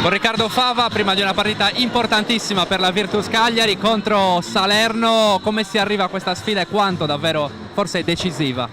Con Riccardo Fava, prima di una partita importantissima per la Virtus Cagliari contro Salerno, come si arriva a questa sfida e quanto davvero forse è decisiva?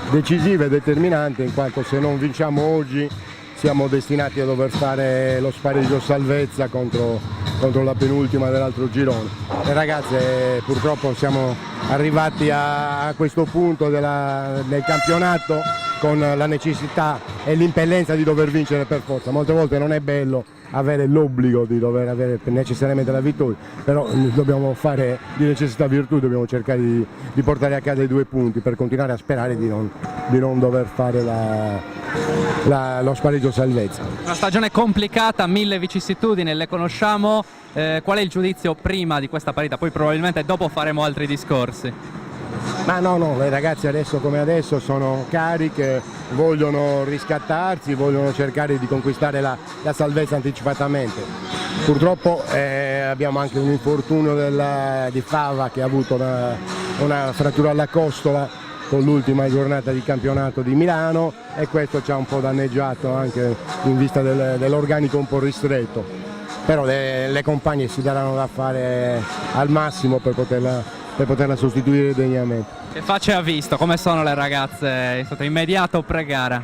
Decisiva e determinante, in quanto se non vinciamo oggi siamo destinati a dover fare lo spareggio salvezza contro la penultima dell'altro girone. Le ragazze purtroppo siamo arrivati a questo punto del campionato con la necessità e l'impellenza di dover vincere per forza. Molte volte non è bello avere l'obbligo di dover avere necessariamente la vittoria, però dobbiamo fare di necessità virtù, dobbiamo cercare di portare a casa i 2 punti per continuare a sperare di non dover fare lo spareggio salvezza. Una stagione complicata, 1000 vicissitudini, le conosciamo. Qual è il giudizio prima di questa partita? Poi probabilmente dopo faremo altri discorsi. Ma no, le ragazze adesso come adesso sono cariche, vogliono riscattarsi, vogliono cercare di conquistare la salvezza anticipatamente. Purtroppo abbiamo anche un infortunio di Fava che ha avuto una frattura alla costola con l'ultima giornata di campionato di Milano, e questo ci ha un po' danneggiato anche in vista dell'organico un po' ristretto. Però le compagne si daranno da fare al massimo per poterla sostituire degnamente. Che faccia ha visto? Come sono le ragazze? È stato immediato pre-gara?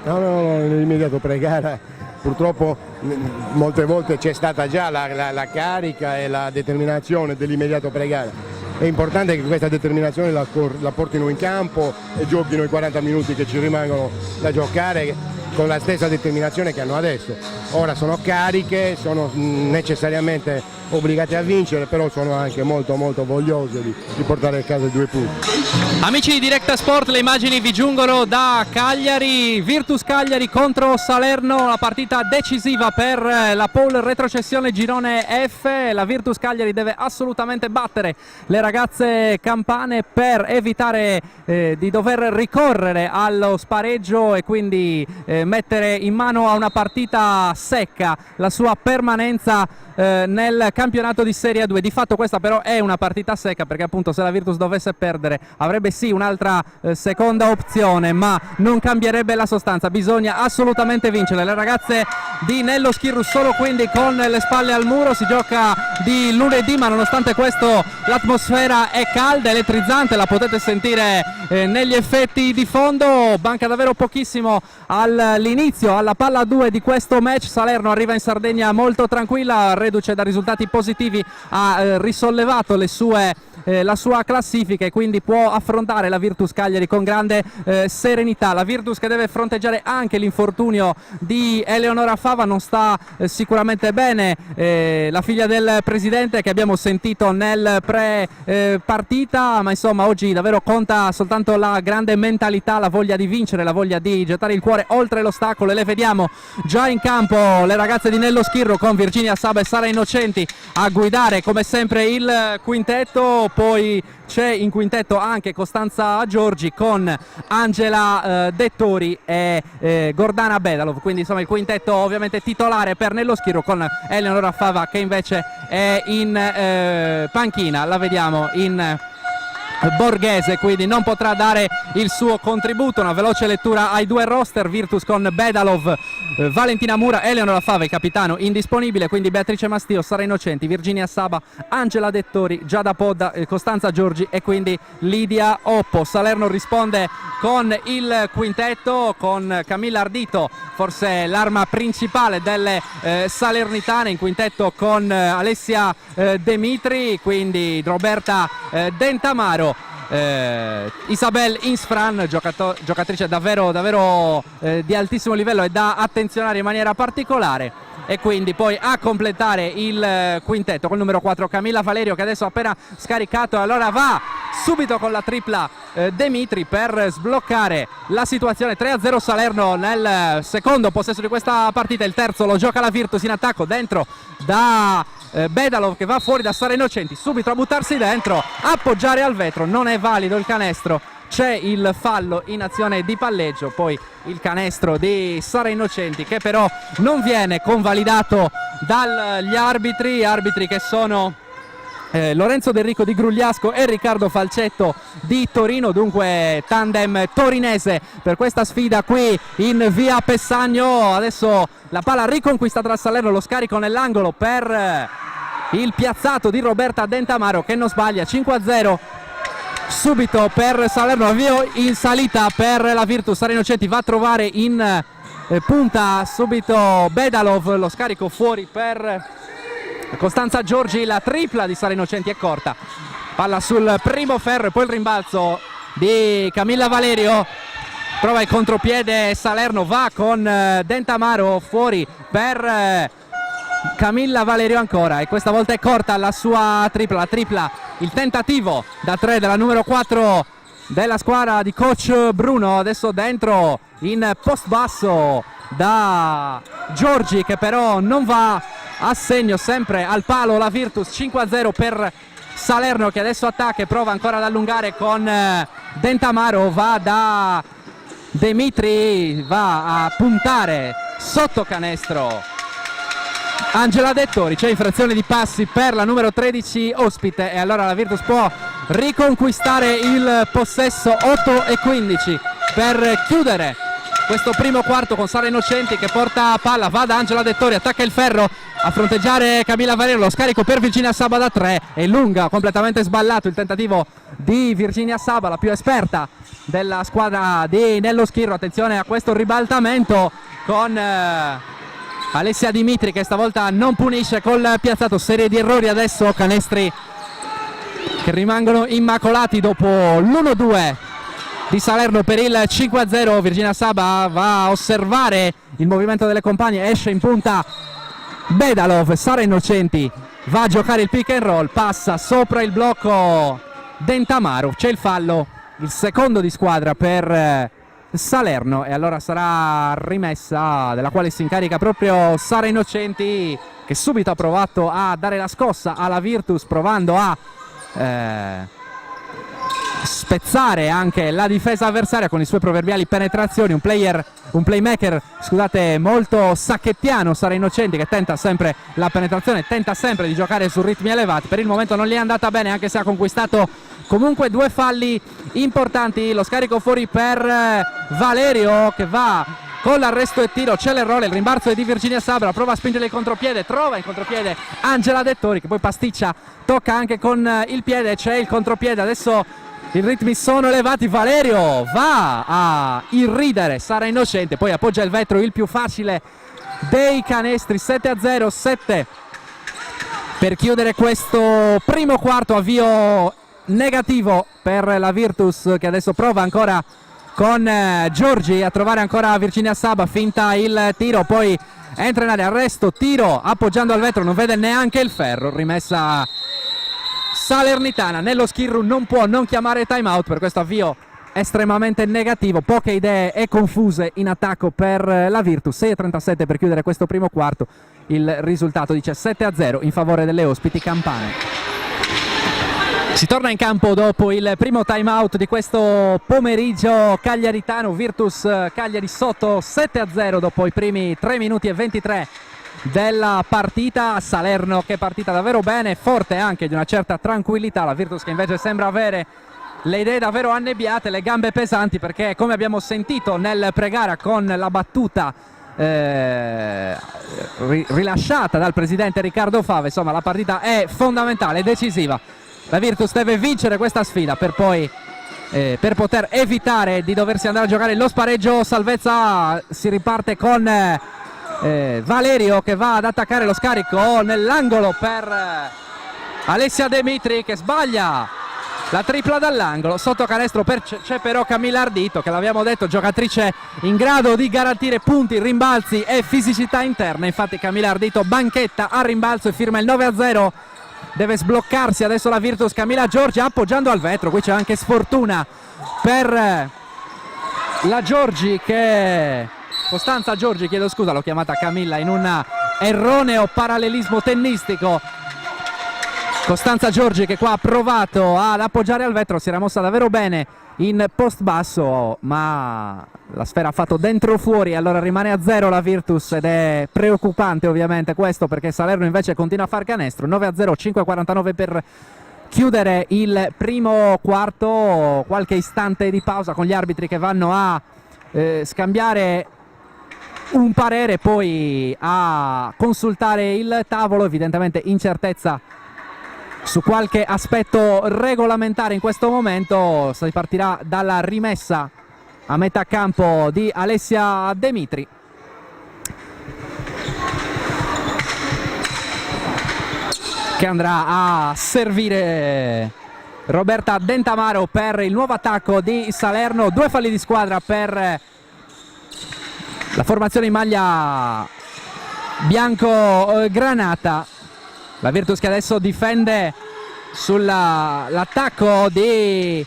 No, nell'immediato pre-gara purtroppo molte volte c'è stata già la carica e la determinazione dell'immediato pre-gara. È importante che questa determinazione la portino in campo e giochino i 40 minuti che ci rimangono da giocare con la stessa determinazione che hanno adesso. Ora sono cariche, sono necessariamente obbligate a vincere, però sono anche molto vogliose di portare a casa i 2 punti. Amici di Directa Sport, le immagini vi giungono da Cagliari, Virtus Cagliari contro Salerno, la partita decisiva per la pole retrocessione girone F. La Virtus Cagliari deve assolutamente battere le ragazze campane per evitare di dover ricorrere allo spareggio e quindi mettere in mano a una partita secca la sua permanenza nel campionato di Serie 2. Di fatto questa però è una partita secca, perché appunto se la Virtus dovesse perdere avrebbe sì un'altra seconda opzione, ma non cambierebbe la sostanza. Bisogna assolutamente vincere. Le ragazze di Nello Schirru solo quindi con le spalle al muro. Si gioca di lunedì, ma nonostante questo l'atmosfera è calda, elettrizzante, la potete sentire negli effetti di fondo. Manca davvero pochissimo all'inizio, alla palla 2 di questo match. Salerno arriva in Sardegna molto tranquilla, reduce da risultati positivi, ha risollevato la sua classifica e quindi può affrontare la Virtus Cagliari con grande serenità. La Virtus che deve fronteggiare anche l'infortunio di Eleonora Fava, non sta sicuramente bene la figlia del presidente che abbiamo sentito nel pre-partita, ma insomma oggi davvero conta soltanto la grande mentalità, la voglia di vincere, la voglia di gettare il cuore oltre l'ostacolo, e le vediamo già in campo le ragazze di Nello Schirru con Virginia Saba e Sara Innocenti a guidare come sempre il quintetto. Poi c'è in quintetto anche Costanza Giorgi con Angela Dettori e Gordana Bedalov, quindi insomma il quintetto ovviamente titolare per Nello Schirru, con Eleonora Fava che invece è in panchina, la vediamo in Borghese, quindi non potrà dare il suo contributo. Una veloce lettura ai 2 roster: Virtus con Bedalov, Valentina Mura, Eleonora Fava, il capitano indisponibile, quindi Beatrice Mastio, Sara Innocenti, Virginia Saba, Angela Dettori, Giada Podda, Costanza Giorgi e quindi Lidia Oppo. Salerno risponde con il quintetto, con Camilla Ardito, forse l'arma principale delle salernitane, in quintetto con Alessia Demitri, quindi Roberta Dentamaro, Isabel Insfran, giocatrice davvero di altissimo livello e da attenzionare in maniera particolare. E quindi poi a completare il quintetto col numero 4 Camilla Valerio, che adesso ha appena scaricato, e allora va subito con la tripla Demitri per sbloccare la situazione. 3-0 Salerno nel secondo possesso di questa partita. Il terzo lo gioca la Virtus in attacco, dentro da Bedalov che va fuori da Sara Innocenti, subito a buttarsi dentro, appoggiare al vetro, non è valido il canestro. C'è il fallo in azione di palleggio, poi il canestro di Sara Innocenti che però non viene convalidato dagli arbitri che sono Lorenzo D'Enrico di Grugliasco e Riccardo Falcetto di Torino, dunque tandem torinese per questa sfida qui in via Pessagno. Adesso la palla riconquistata da Salerno, lo scarico nell'angolo per il piazzato di Roberta Dentamaro che non sbaglia. 5-0 subito per Salerno, avvio in salita per la Virtus. Sara Innocenti va a trovare in punta subito Bedalov, lo scarico fuori per Costanza Giorgi, la tripla di Sara Innocenti è corta, palla sul primo ferro e poi il rimbalzo di Camilla Valerio, prova il contropiede Salerno, va con Dentamaro fuori per Camilla Valerio ancora e questa volta è corta la sua tripla, la tripla, il tentativo da 3 della numero 4 della squadra di coach Bruno, adesso dentro in post basso da Giorgi che però non va a segno, sempre al palo la Virtus. 5-0 per Salerno che adesso attacca e prova ancora ad allungare con Dentamaro, va da Dimitri, va a puntare sotto canestro Angela Dettori, c'è infrazione di passi per la numero 13 ospite e allora la Virtus può riconquistare il possesso. 8-15 per chiudere questo primo quarto con Sara Innocenti che porta palla, va da Angela Dettori, attacca il ferro a fronteggiare Camilla Valerio, lo scarico per Virginia Saba da 3 e lunga, completamente sballato il tentativo di Virginia Saba, la più esperta della squadra di Nello Schirro. Attenzione a questo ribaltamento con Alessia Dimitri che stavolta non punisce col piazzato, serie di errori adesso, canestri che rimangono immacolati dopo l'1-2 di Salerno per il 5-0. Virginia Saba va a osservare il movimento delle compagne, esce in punta Bedalov, Sara Innocenti va a giocare il pick and roll, passa sopra il blocco Dentamaro, c'è il fallo, il secondo di squadra per Salerno e allora sarà rimessa della quale si incarica proprio Sara Innocenti che subito ha provato a dare la scossa alla Virtus provando a spezzare anche la difesa avversaria con i suoi proverbiali penetrazioni, un playmaker scusate, molto sacchettiano Sara Innocenti che tenta sempre la penetrazione, tenta sempre di giocare su ritmi elevati. Per il momento non gli è andata bene anche se ha conquistato comunque 2 falli importanti. Lo scarico fuori per Valerio che va con l'arresto e tiro, c'è l'errore, il rimbalzo è di Virginia Sabra, prova a spingere il contropiede, trova il contropiede Angela Dettori che poi pasticcia, tocca anche con il piede, c'è il contropiede, adesso i ritmi sono elevati, Valerio va a irridere Sara Innocente, poi appoggia il vetro, il più facile dei canestri. 7-0, 7 per chiudere questo primo quarto, avvio negativo per la Virtus che adesso prova ancora con Giorgi a trovare ancora Virginia Saba, finta il tiro, poi entra in area, arresto, tiro appoggiando al vetro, non vede neanche il ferro, rimessa salernitana. Nello Schirru non può non chiamare time out per questo avvio estremamente negativo, poche idee e confuse in attacco per la Virtus. 6-37 per chiudere questo primo quarto, il risultato dice 7-0 in favore delle ospiti campane. Si torna in campo dopo il primo time out di questo pomeriggio cagliaritano, Virtus Cagliari sotto 7-0 dopo i primi 3 minuti e 23 della partita. Salerno che partita davvero bene, forte anche di una certa tranquillità, la Virtus che invece sembra avere le idee davvero annebbiate, le gambe pesanti, perché come abbiamo sentito nel pre-gara con la battuta rilasciata dal presidente Riccardo Fava, insomma la partita è fondamentale, decisiva. La Virtus deve vincere questa sfida per poi per poter evitare di doversi andare a giocare lo spareggio salvezza. Si riparte con Valerio che va ad attaccare, lo scarico nell'angolo per Alessia Dimitri che sbaglia la tripla dall'angolo, sotto canestro c'è però Camilla Ardito che l'abbiamo detto giocatrice in grado di garantire punti, rimbalzi e fisicità interna. Infatti Camilla Ardito banchetta a rimbalzo e firma il 9-0. Deve sbloccarsi adesso la Virtus. Camilla Giorgi appoggiando al vetro, qui c'è anche sfortuna per la Giorgi che Costanza Giorgi, chiedo scusa, l'ho chiamata Camilla in un erroneo parallelismo tennistico. Costanza Giorgi che qua ha provato ad appoggiare al vetro, si era mossa davvero bene in post basso, ma la sfera ha fatto dentro fuori, allora rimane a 0 la Virtus ed è preoccupante ovviamente questo, perché Salerno invece continua a far canestro. 9-0, 5-49 per chiudere il primo quarto, qualche istante di pausa con gli arbitri che vanno a scambiare un parere, poi a consultare il tavolo, evidentemente incertezza su qualche aspetto regolamentare in questo momento. Si partirà dalla rimessa a metà campo di Alessia Demitri. Che andrà a servire Roberta Dentamaro per il nuovo attacco di Salerno. 2 falli di squadra per la formazione in maglia bianco-granata. La Virtus che adesso difende sull'attacco di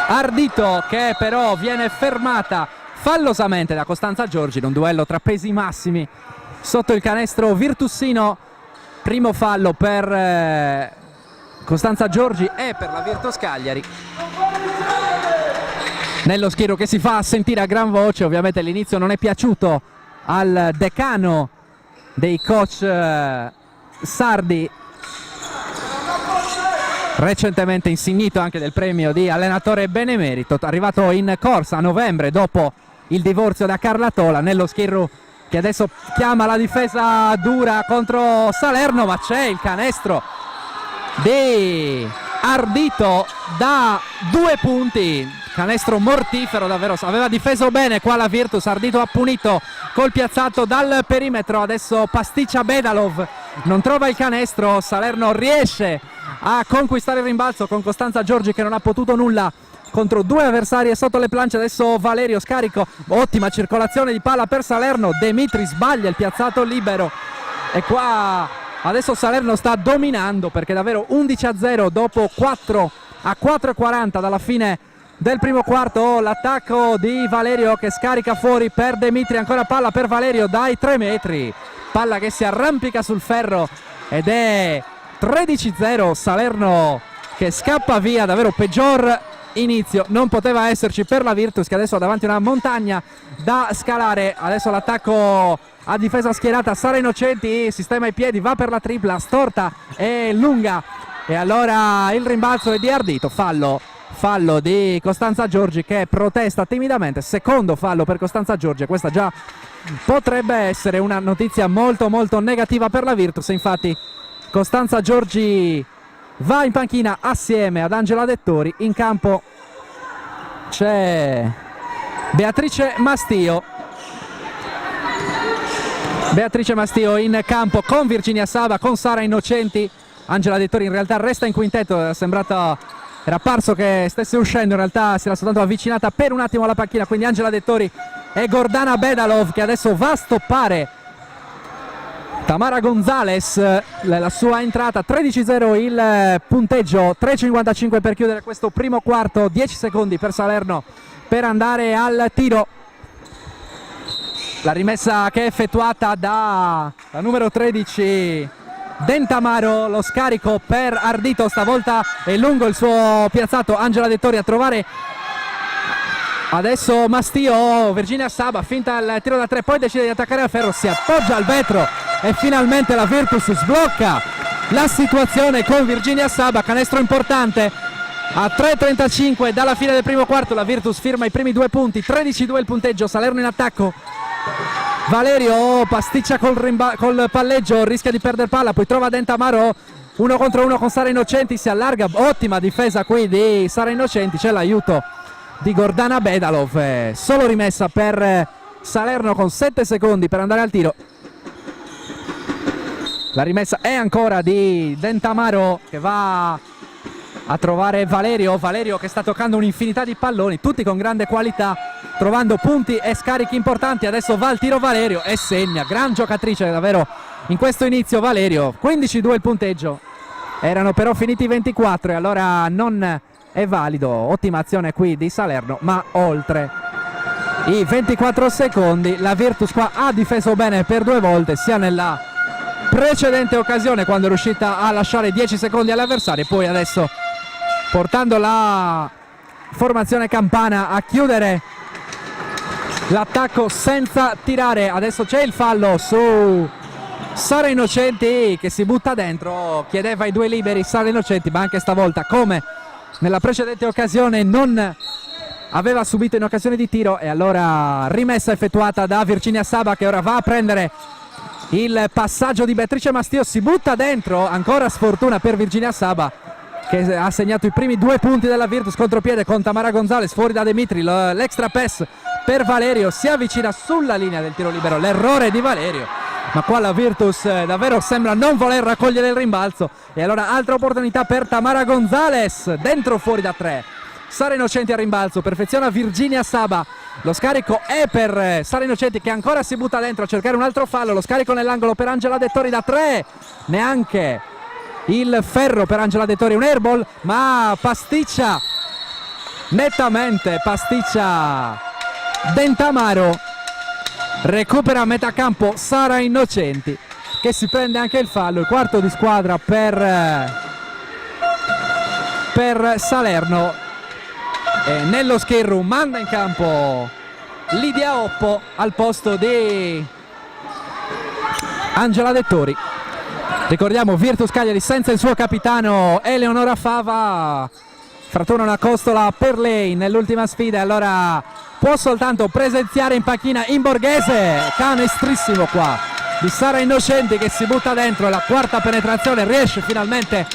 Ardito, che però viene fermata fallosamente da Costanza Giorgi in un duello tra pesi massimi sotto il canestro virtussino. Primo fallo per Costanza Giorgi e per la Virtus Cagliari. Nello schiero che si fa sentire a gran voce. Ovviamente l'inizio non è piaciuto al decano dei coach sardi, recentemente insignito anche del premio di allenatore benemerito, arrivato in corsa a novembre dopo il divorzio da Carla Tola. Nello schiero che adesso chiama la difesa dura contro Salerno, ma c'è il canestro di Ardito da 2 punti, canestro mortifero davvero. Aveva difeso bene qua la Virtus, Ardito ha punito col piazzato dal perimetro. Adesso pasticcia Bedalov, non trova il canestro. Salerno riesce a conquistare il rimbalzo con Costanza Giorgi che non ha potuto nulla contro 2 avversari sotto le planche. Adesso Valerio scarico, ottima circolazione di palla per Salerno. Demitri sbaglia il piazzato libero e qua adesso Salerno sta dominando, perché davvero 11-0 dopo 4:40 dalla fine del primo quarto. L'attacco di Valerio che scarica fuori per Demitri, ancora palla per Valerio dai 3 metri, palla che si arrampica sul ferro ed è 13-0. Salerno che scappa via, davvero peggior inizio non poteva esserci per la Virtus, che adesso ha davanti una montagna da scalare. Adesso l'attacco a difesa schierata, Sara Innocenti sistema i piedi, va per la tripla, storta e lunga, e allora il rimbalzo è di Ardito. Fallo di Costanza Giorgi che protesta timidamente, secondo fallo per Costanza Giorgi. Questa già potrebbe essere una notizia molto molto negativa per la Virtus. Infatti Costanza Giorgi va in panchina assieme ad Angela Dettori. In campo c'è Beatrice Mastio in campo con Virginia Saba, con Sara Innocenti. Angela Dettori in realtà resta in quintetto, era apparso che stesse uscendo, in realtà si era soltanto avvicinata per un attimo alla panchina. Quindi Angela Dettori e Gordana Bedalov che adesso va a stoppare Tamara Gonzalez, la sua entrata. 13-0 il punteggio, 3:55 per chiudere questo primo quarto, 10 secondi per Salerno per andare al tiro. La rimessa che è effettuata da numero 13 Dentamaro, lo scarico per Ardito, stavolta è lungo il suo piazzato. Angela Dettori a trovare adesso Mastio, Virginia Saba finta il tiro da 3, poi decide di attaccare al ferro, si appoggia al vetro e finalmente la Virtus sblocca la situazione con Virginia Saba. Canestro importante a 3:35 dalla fine del primo quarto. La Virtus firma i primi 2 punti, 13-2 il punteggio. Salerno in attacco, Valerio pasticcia col palleggio, rischia di perdere palla, poi trova Dentamaro 1 contro 1 con Sara Innocenti, si allarga, ottima difesa qui di Sara Innocenti, c'è l'aiuto di Gordana Bedalov. Solo rimessa per Salerno con 7 secondi per andare al tiro. La rimessa è ancora di Dentamaro che va a trovare Valerio che sta toccando un'infinità di palloni, tutti con grande qualità, trovando punti e scarichi importanti. Adesso va al tiro Valerio e segna, gran giocatrice davvero in questo inizio Valerio. 15-2 il punteggio, erano però finiti 24 e allora non è valido. Ottima azione qui di Salerno, ma oltre i 24 secondi la Virtus qua ha difeso bene per 2 volte, sia nella precedente occasione quando è riuscita a lasciare 10 secondi all'avversario, e poi adesso portando la formazione campana a chiudere l'attacco senza tirare. Adesso c'è il fallo su Sara Innocenti che si butta dentro, chiedeva i 2 liberi Sara Innocenti, ma anche stavolta come nella precedente occasione non aveva subito in occasione di tiro, e allora rimessa effettuata da Virginia Saba, che ora va a prendere il passaggio di Beatrice Mastio, si butta dentro, ancora sfortuna per Virginia Saba, che ha segnato i primi 2 punti della Virtus. Contropiede con Tamara Gonzalez, fuori da Dimitri, l'extra pass per Valerio, si avvicina sulla linea del tiro libero, l'errore di Valerio, ma qua la Virtus davvero sembra non voler raccogliere il rimbalzo, e allora altra opportunità per Tamara Gonzalez, dentro fuori da 3. Sara Innocenti al rimbalzo, perfeziona Virginia Saba, lo scarico è per Sara Innocenti, che ancora si butta dentro a cercare un altro fallo, lo scarico nell'angolo per Angela Dettori da 3, neanche il ferro per Angela Dettori, un airball, ma pasticcia nettamente, pasticcia Dentamaro, recupera a metà campo Sara Innocenti, che si prende anche il fallo, il quarto di squadra per Salerno. E nello skate room manda in campo Lidia Oppo al posto di Angela Dettori. Ricordiamo Virtus Cagliari senza il suo capitano Eleonora Fava, frattura una costola per lei nell'ultima sfida, allora può soltanto presenziare in panchina in Borghese. Canestrissimo qua di Sara Innocenti, che si butta dentro, la quarta penetrazione, riesce finalmente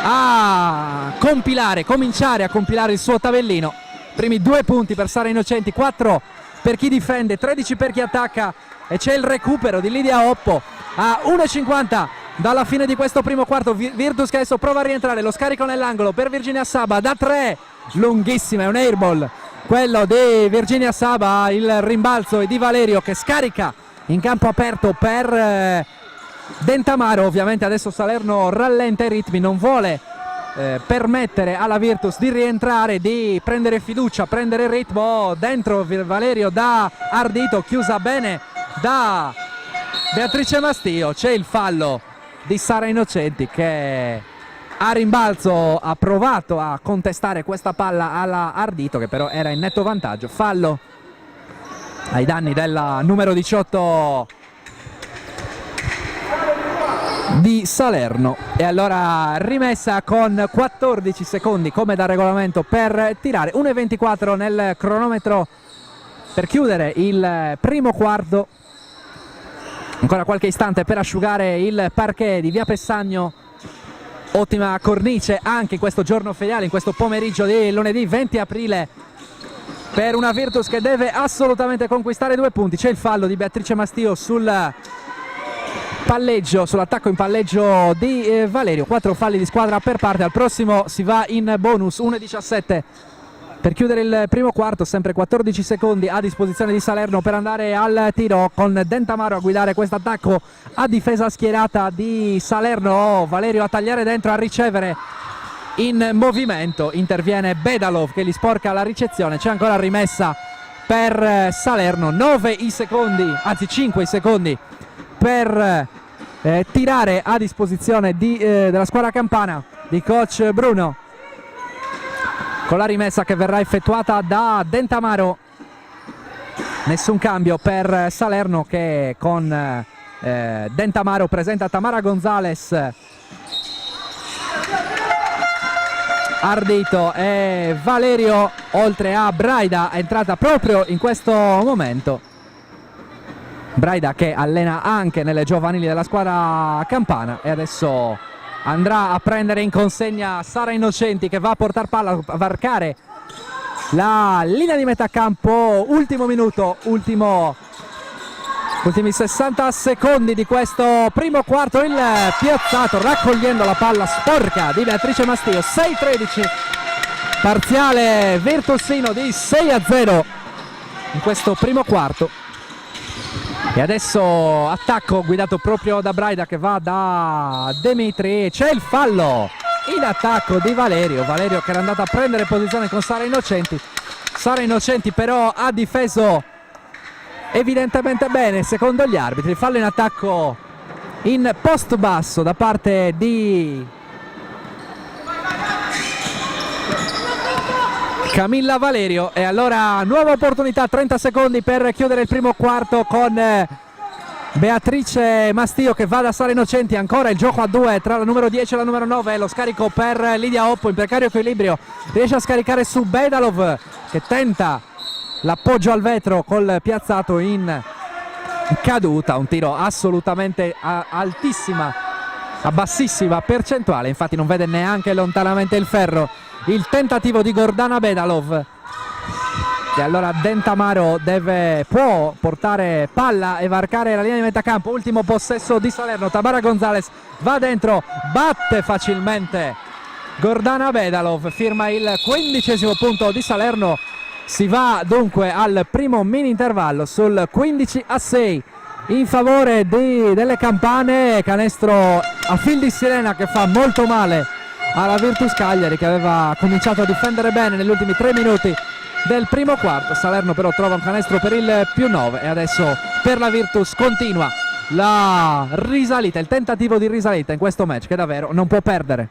a cominciare a compilare il suo tabellino. Primi 2 punti per Sara Innocenti, 4 per chi difende, 13 per chi attacca, e c'è il recupero di Lidia Oppo a 1,50 dalla fine di questo primo quarto. Virtus che adesso prova a rientrare, lo scarico nell'angolo per Virginia Saba da 3, lunghissima, è un airball quello di Virginia Saba, il rimbalzo è di Valerio, che scarica in campo aperto per Dentamaro. Ovviamente adesso Salerno rallenta i ritmi, non vuole permettere alla Virtus di rientrare, di prendere fiducia, prendere il ritmo. Dentro Valerio da Ardito, chiusa bene da Beatrice Mastio, c'è il fallo di Sara Innocenti, che a rimbalzo ha provato a contestare questa palla alla Ardito, che però era in netto vantaggio. Fallo ai danni della numero 18 di Salerno, e allora rimessa con 14 secondi come da regolamento per tirare, 1,24 nel cronometro per chiudere il primo quarto. Ancora qualche istante per asciugare il parquet di Via Pessagno. Ottima cornice anche in questo giorno feriale, in questo pomeriggio di lunedì 20 aprile, per una Virtus che deve assolutamente conquistare 2 punti. C'è il fallo di Beatrice Mastio sul palleggio, sull'attacco in palleggio di Valerio. 4 falli di squadra per parte. Al prossimo si va in bonus, 1,17 per chiudere il primo quarto. Sempre 14 secondi a disposizione di Salerno per andare al tiro, con Dentamaro a guidare questo attacco a difesa schierata di Salerno. Valerio a tagliare dentro, a ricevere in movimento, interviene Bedalov che gli sporca la ricezione. C'è ancora rimessa per Salerno, 9 i secondi, anzi 5 i secondi per tirare a disposizione della squadra campana di coach Bruno, con la rimessa che verrà effettuata da Dentamaro. Nessun cambio per Salerno, che con Dentamaro presenta Tamara Gonzalez, Ardito e Valerio, oltre a Braida, è entrata proprio in questo momento. Braida che allena anche nelle giovanili della squadra campana, e adesso andrà a prendere in consegna Sara Innocenti, che va a portare palla, a varcare la linea di metà campo. Ultimo minuto, ultimi 60 secondi di questo primo quarto. Il piazzato raccogliendo la palla sporca di Beatrice Mastio. 6-13, parziale virtusino di 6-0 in questo primo quarto. E adesso attacco guidato proprio da Braida, che va da Dimitri. C'è il fallo in attacco di Valerio che era andato a prendere posizione con Sara Innocenti. Sara Innocenti però ha difeso evidentemente bene secondo gli arbitri. Fallo in attacco in post basso da parte di Camilla Valerio. E allora nuova opportunità, 30 secondi per chiudere il primo quarto, con Beatrice Mastio che va da Sara Innocenti. Ancora il gioco a 2 tra la numero 10 e la numero 9, lo scarico per Lidia Oppo in precario equilibrio, riesce a scaricare su Bedalov, che tenta l'appoggio al vetro col piazzato in caduta, un tiro assolutamente altissima, a bassissima percentuale, infatti non vede neanche lontanamente il ferro. Il tentativo di Gordana Bedalov, e allora Dentamaro può portare palla e varcare la linea di metà campo. Ultimo possesso di Salerno, Tamara Gonzalez va dentro, batte facilmente Gordana Bedalov, firma il 15° punto di Salerno. Si va dunque al primo mini intervallo sul 15-6 in favore delle Campane. Canestro a fil di sirena che fa molto male alla Virtus Cagliari, che aveva cominciato a difendere bene negli ultimi 3 minuti del primo quarto. Salerno però trova un canestro per il +9 e adesso per la Virtus continua la risalita, il tentativo di risalita in questo match che davvero non può perdere.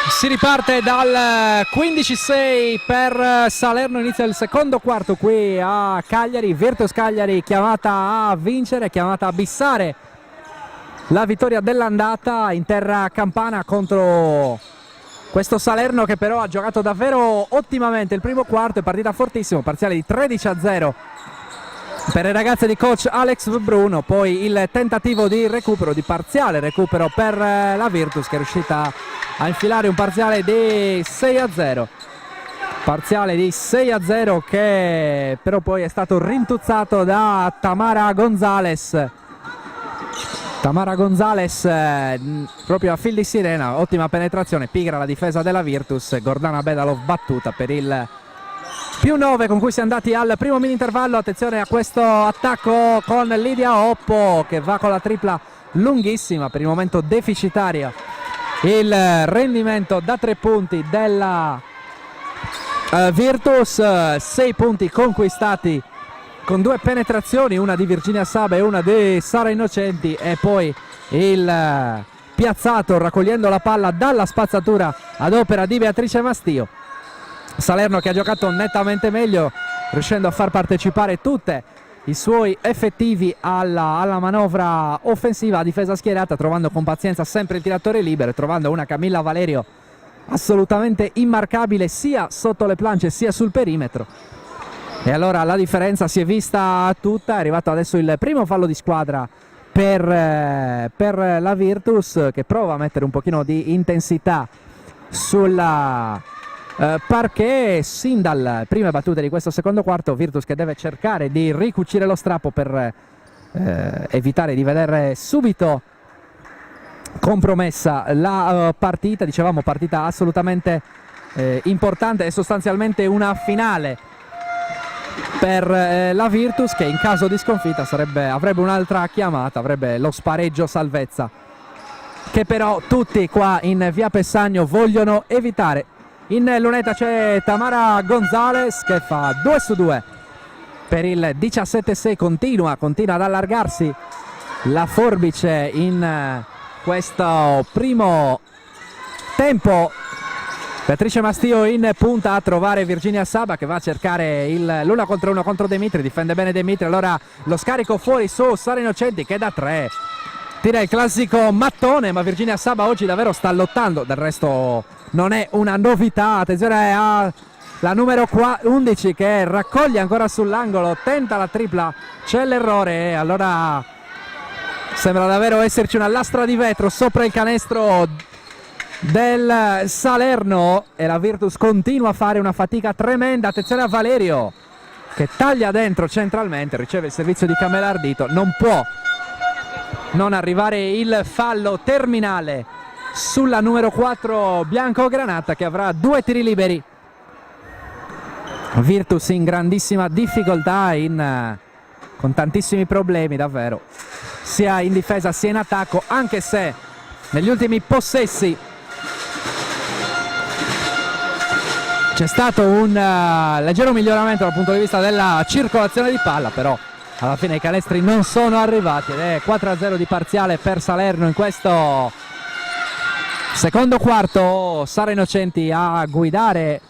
Si riparte dal 15-6 per Salerno, inizia il secondo quarto qui a Cagliari. Virtus Cagliari chiamata a vincere, chiamata a bissare la vittoria dell'andata in terra campana contro questo Salerno, che però ha giocato davvero ottimamente il primo quarto. È partita fortissimo, parziale di 13-0 per le ragazze di coach Alex Bruno. Poi il tentativo di recupero, di parziale recupero per la Virtus, che è riuscita a infilare un parziale di 6-0, parziale di 6-0 che però poi è stato rintuzzato da Tamara Gonzalez. Tamara Gonzalez proprio a fil di sirena, ottima penetrazione, pigra la difesa della Virtus. Gordana Bedalov battuta per il +9 con cui si è andati al primo mini intervallo. Attenzione a questo attacco con Lidia Oppo che va con la tripla lunghissima, per il momento deficitaria il rendimento da 3 punti della Virtus. 6 punti conquistati con 2 penetrazioni, una di Virginia Saba e una di Sara Innocenti, e poi il piazzato raccogliendo la palla dalla spazzatura ad opera di Beatrice Mastio. Salerno che ha giocato nettamente meglio, riuscendo a far partecipare tutte i suoi effettivi alla manovra offensiva, a difesa schierata, trovando con pazienza sempre il tiratore libero, trovando una Camilla Valerio assolutamente immarcabile sia sotto le planche sia sul perimetro. E allora la differenza si è vista tutta. È arrivato adesso il primo fallo di squadra per la Virtus, che prova a mettere un pochino di intensità sulla parquet sin dalle prime battute di questo secondo quarto. Virtus che deve cercare di ricucire lo strappo per evitare di vedere subito compromessa la partita. Dicevamo partita assolutamente importante e sostanzialmente una finale per la Virtus, che in caso di sconfitta avrebbe un'altra chiamata, avrebbe lo spareggio salvezza, che però tutti qua in via Pessagno vogliono evitare. In lunetta c'è Tamara Gonzalez che fa 2 su 2 per il 17-6, continua ad allargarsi la forbice in questo primo tempo. Beatrice Mastio in punta a trovare Virginia Saba, che va a cercare l'1 contro 1 contro De Mitri, difende bene De Mitri, allora lo scarico fuori su Sara Innocenti che da 3 tira il classico mattone, ma Virginia Saba oggi davvero sta lottando, del resto non è una novità. Attenzione alla numero 11 che raccoglie ancora sull'angolo, tenta la tripla, c'è l'errore e allora sembra davvero esserci una lastra di vetro sopra il canestro del Salerno e la Virtus continua a fare una fatica tremenda. Attenzione a Valerio che taglia dentro centralmente, riceve il servizio di Camela Ardito, non può non arrivare il fallo terminale sulla numero 4 bianco-granata, che avrà 2 tiri liberi. Virtus in grandissima difficoltà, con tantissimi problemi davvero, sia in difesa sia in attacco, anche se negli ultimi possessi c'è stato un leggero miglioramento dal punto di vista della circolazione di palla, però alla fine i canestri non sono arrivati ed è 4-0 di parziale per Salerno in questo secondo quarto. Sara Innocenti a guidare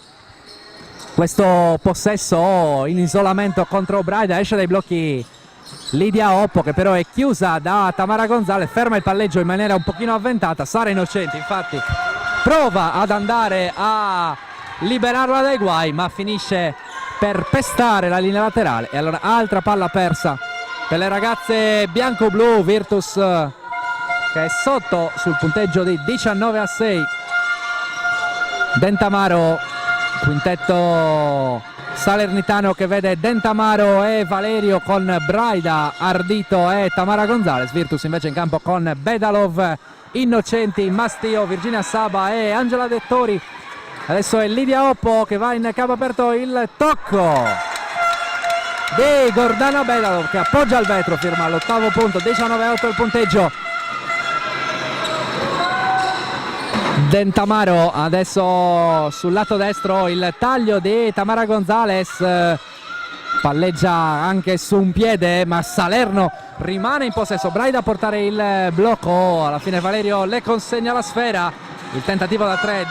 questo possesso in isolamento contro Braida, esce dai blocchi Lidia Oppo che però è chiusa da Tamara Gonzalez, ferma il palleggio in maniera un pochino avventata. Sara Innocenti infatti prova ad andare a liberarla dai guai ma finisce per pestare la linea laterale e allora altra palla persa per le ragazze bianco-blu. Virtus che è sotto sul punteggio di 19-6. Dentamaro, quintetto salernitano che vede Dentamaro e Valerio con Braida, Ardito e Tamara Gonzalez. Virtus invece in campo con Bedalov, Innocenti, Mastio, Virginia Saba e Angela Dettori. Adesso è Lidia Oppo che va in campo aperto, il tocco di Gordana Bedalov che appoggia il vetro, firma l'8° punto, 19-8 il punteggio. Dentamaro adesso sul lato destro, il taglio di Tamara Gonzalez, palleggia anche su un piede ma Salerno rimane in possesso. Braida a portare il blocco, alla fine Valerio le consegna la sfera. Il tentativo da 3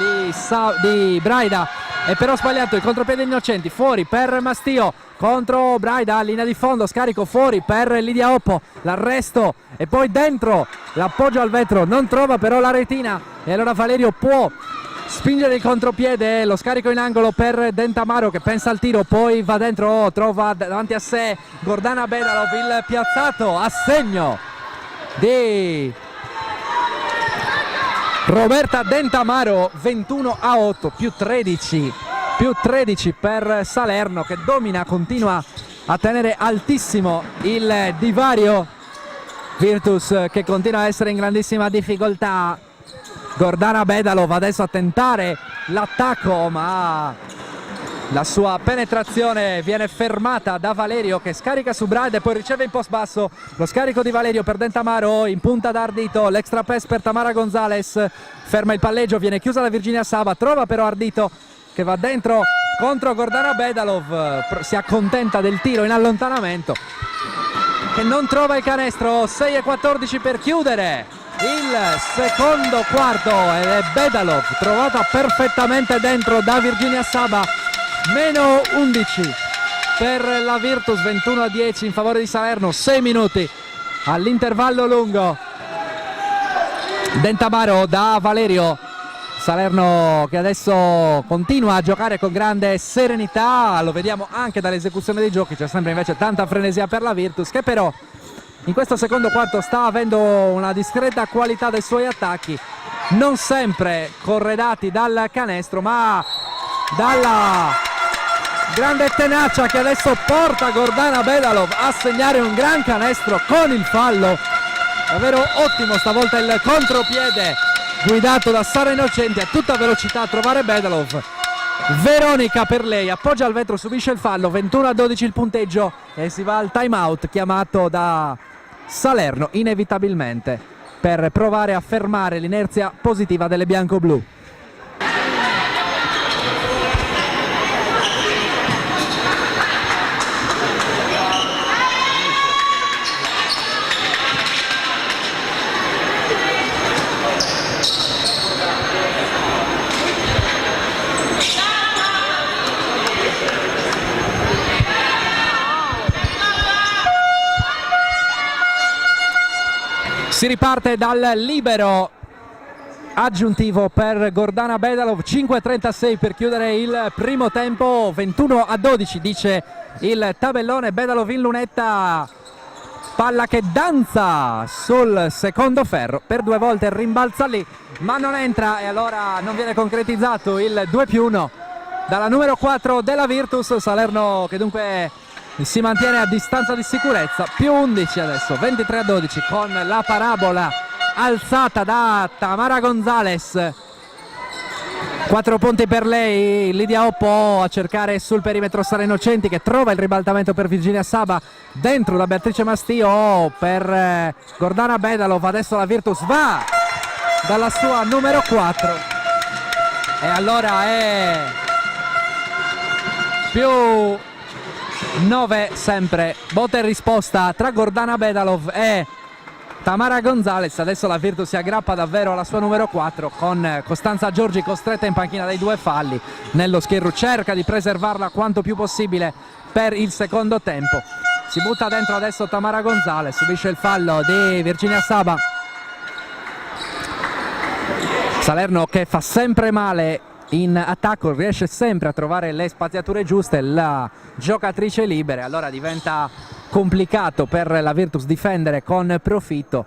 di Braida è però sbagliato, il contropiede Innocenti, fuori per Mastio contro Braida, linea di fondo, scarico fuori per Lidia Oppo, l'arresto e poi dentro l'appoggio al vetro, non trova però la retina e allora Valerio può spingere il contropiede, lo scarico in angolo per Dentamaro che pensa al tiro, poi va dentro, trova davanti a sé Gordana Bedalov, il piazzato a segno di Roberta Dentamaro, 21-8, più 13 per Salerno che domina, continua a tenere altissimo il divario. Virtus che continua a essere in grandissima difficoltà. Gordana Bedalov adesso a tentare l'attacco ma la sua penetrazione viene fermata da Valerio che scarica su Braida e poi riceve in post basso. Lo scarico di Valerio per Dentamaro, in punta da Ardito, l'extra pass per Tamara Gonzalez, ferma il palleggio, viene chiusa da Virginia Saba, trova però Ardito che va dentro contro Gordana Bedalov, si accontenta del tiro in allontanamento che non trova il canestro. 6-14 per chiudere il secondo quarto ed è Bedalov trovata perfettamente dentro da Virginia Saba. Meno 11 per la Virtus, 21-10 in favore di Salerno, 6 minuti all'intervallo lungo. Dentamaro da Valerio, Salerno che adesso continua a giocare con grande serenità, lo vediamo anche dall'esecuzione dei giochi, c'è sempre invece tanta frenesia per la Virtus che però in questo secondo quarto sta avendo una discreta qualità dei suoi attacchi, non sempre corredati dal canestro ma dalla grande tenacia che adesso porta Gordana Bedalov a segnare un gran canestro con il fallo. Davvero ottimo stavolta il contropiede guidato da Sara Innocenti a tutta velocità a trovare Bedalov. Veronica per lei, appoggia al vetro, subisce il fallo, 21-12 il punteggio e si va al time out chiamato da Salerno inevitabilmente per provare a fermare l'inerzia positiva delle bianco-blu. Si riparte dal libero aggiuntivo per Gordana Bedalov, 5:36 per chiudere il primo tempo, 21-12 dice il tabellone. Bedalov in lunetta, palla che danza sul secondo ferro, per 2 volte rimbalza lì ma non entra e allora non viene concretizzato il 2+1 dalla numero 4 della Virtus. Salerno che dunque si mantiene a distanza di sicurezza, più 11 adesso, 23-12 con la parabola alzata da Tamara Gonzalez. 4 punti per lei, Lidia Oppo a cercare sul perimetro Sara Innocenti che trova il ribaltamento per Virginia Saba, dentro da Beatrice Mastio per Gordana Bedalov. Adesso la Virtus va dalla sua numero 4 e allora è più 9 sempre, botta e risposta tra Gordana Bedalov e Tamara Gonzalez. Adesso la Virtus si aggrappa davvero alla sua numero 4 con Costanza Giorgi costretta in panchina dai 2 falli. Nello Schirru cerca di preservarla quanto più possibile per il secondo tempo. Si butta dentro adesso Tamara Gonzalez, subisce il fallo di Virginia Saba. Salerno che fa sempre male in attacco, riesce sempre a trovare le spaziature giuste, la giocatrice libera, allora diventa complicato per la Virtus difendere con profitto.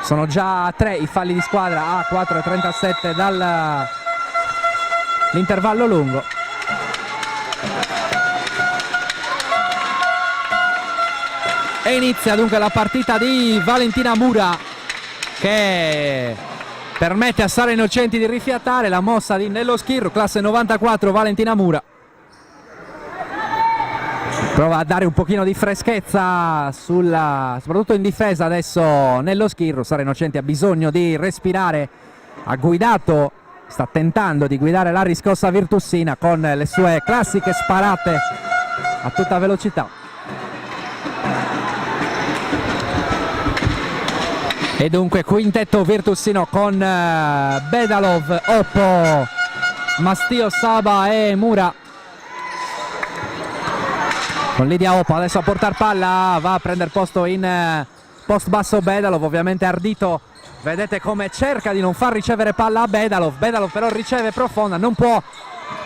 Sono già 3 i falli di squadra a 4:37 dall'intervallo lungo. E inizia dunque la partita di Valentina Mura, che permette a Sara Innocenti di rifiatare. La mossa di Nello Schirru, classe 94, Valentina Mura. Prova a dare un pochino di freschezza soprattutto in difesa adesso Nello Schirru. Sara Innocenti ha bisogno di respirare, sta tentando di guidare la riscossa virtussina con le sue classiche sparate a tutta velocità. E dunque quintetto virtussino con Bedalov, Oppo, Mastio, Saba e Mura. Con Lidia Oppo adesso a portar palla, va a prendere posto in post basso Bedalov, ovviamente ardito. Vedete come cerca di non far ricevere palla a Bedalov. Bedalov però riceve profonda, non può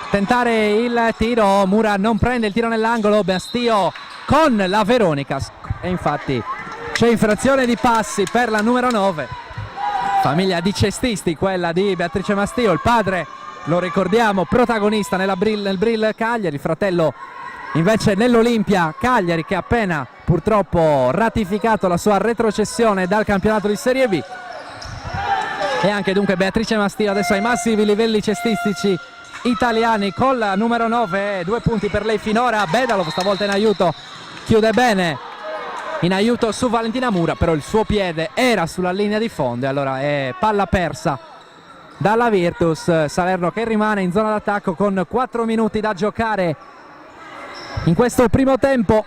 tentare il tiro. Mura non prende il tiro nell'angolo. Mastio con la Veronica e infatti c'è infrazione di passi per la numero 9. Famiglia di cestisti quella di Beatrice Mastio, il padre, lo ricordiamo, protagonista nel Brill Cagliari, fratello invece nell'Olimpia Cagliari, che ha appena purtroppo ratificato la sua retrocessione dal campionato di Serie B. E anche dunque Beatrice Mastio adesso ai massimi livelli cestistici italiani con la numero 9, 2 punti per lei finora. Bedalov stavolta in aiuto, chiude bene in aiuto su Valentina Mura, però il suo piede era sulla linea di fondo e allora è palla persa dalla Virtus. Salerno che rimane in zona d'attacco con 4 minuti da giocare in questo primo tempo.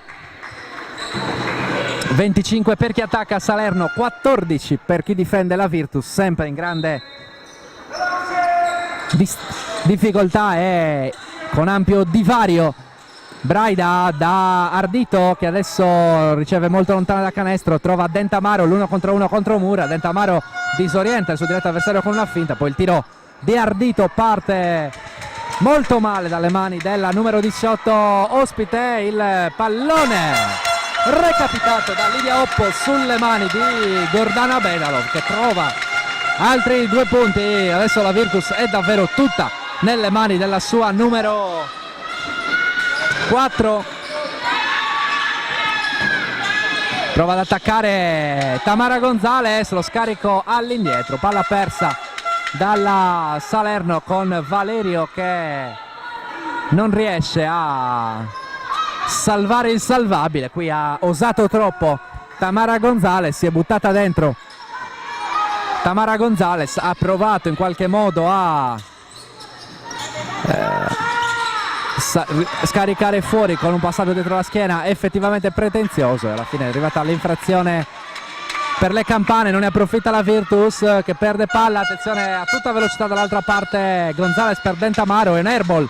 25 per chi attacca Salerno, 14 per chi difende la Virtus, sempre in grande difficoltà e con ampio divario. Braida da Ardito, che adesso riceve molto lontana da canestro, trova Dentamaro l'1 contro 1 contro Mura. Dentamaro disorienta il suo diretto avversario con una finta, poi il tiro di Ardito parte molto male dalle mani della numero 18 ospite. Il pallone recapitato da Lidia Oppo sulle mani di Gordana Bedalov, che trova altri 2 punti. Adesso la Virtus è davvero tutta nelle mani della sua numero 4. Prova ad attaccare Tamara Gonzalez, lo scarico all'indietro, palla persa dalla Salerno con Valerio che non riesce a salvare il salvabile. Qui ha osato troppo Tamara Gonzalez, si è buttata dentro. Tamara Gonzalez ha provato in qualche modo a scaricare fuori con un passaggio dietro la schiena effettivamente pretenzioso, e alla fine è arrivata l'infrazione per le campane. Non ne approfitta la Virtus, che perde palla. Attenzione a tutta velocità dall'altra parte Gonzalez per Dentamaro, e un airball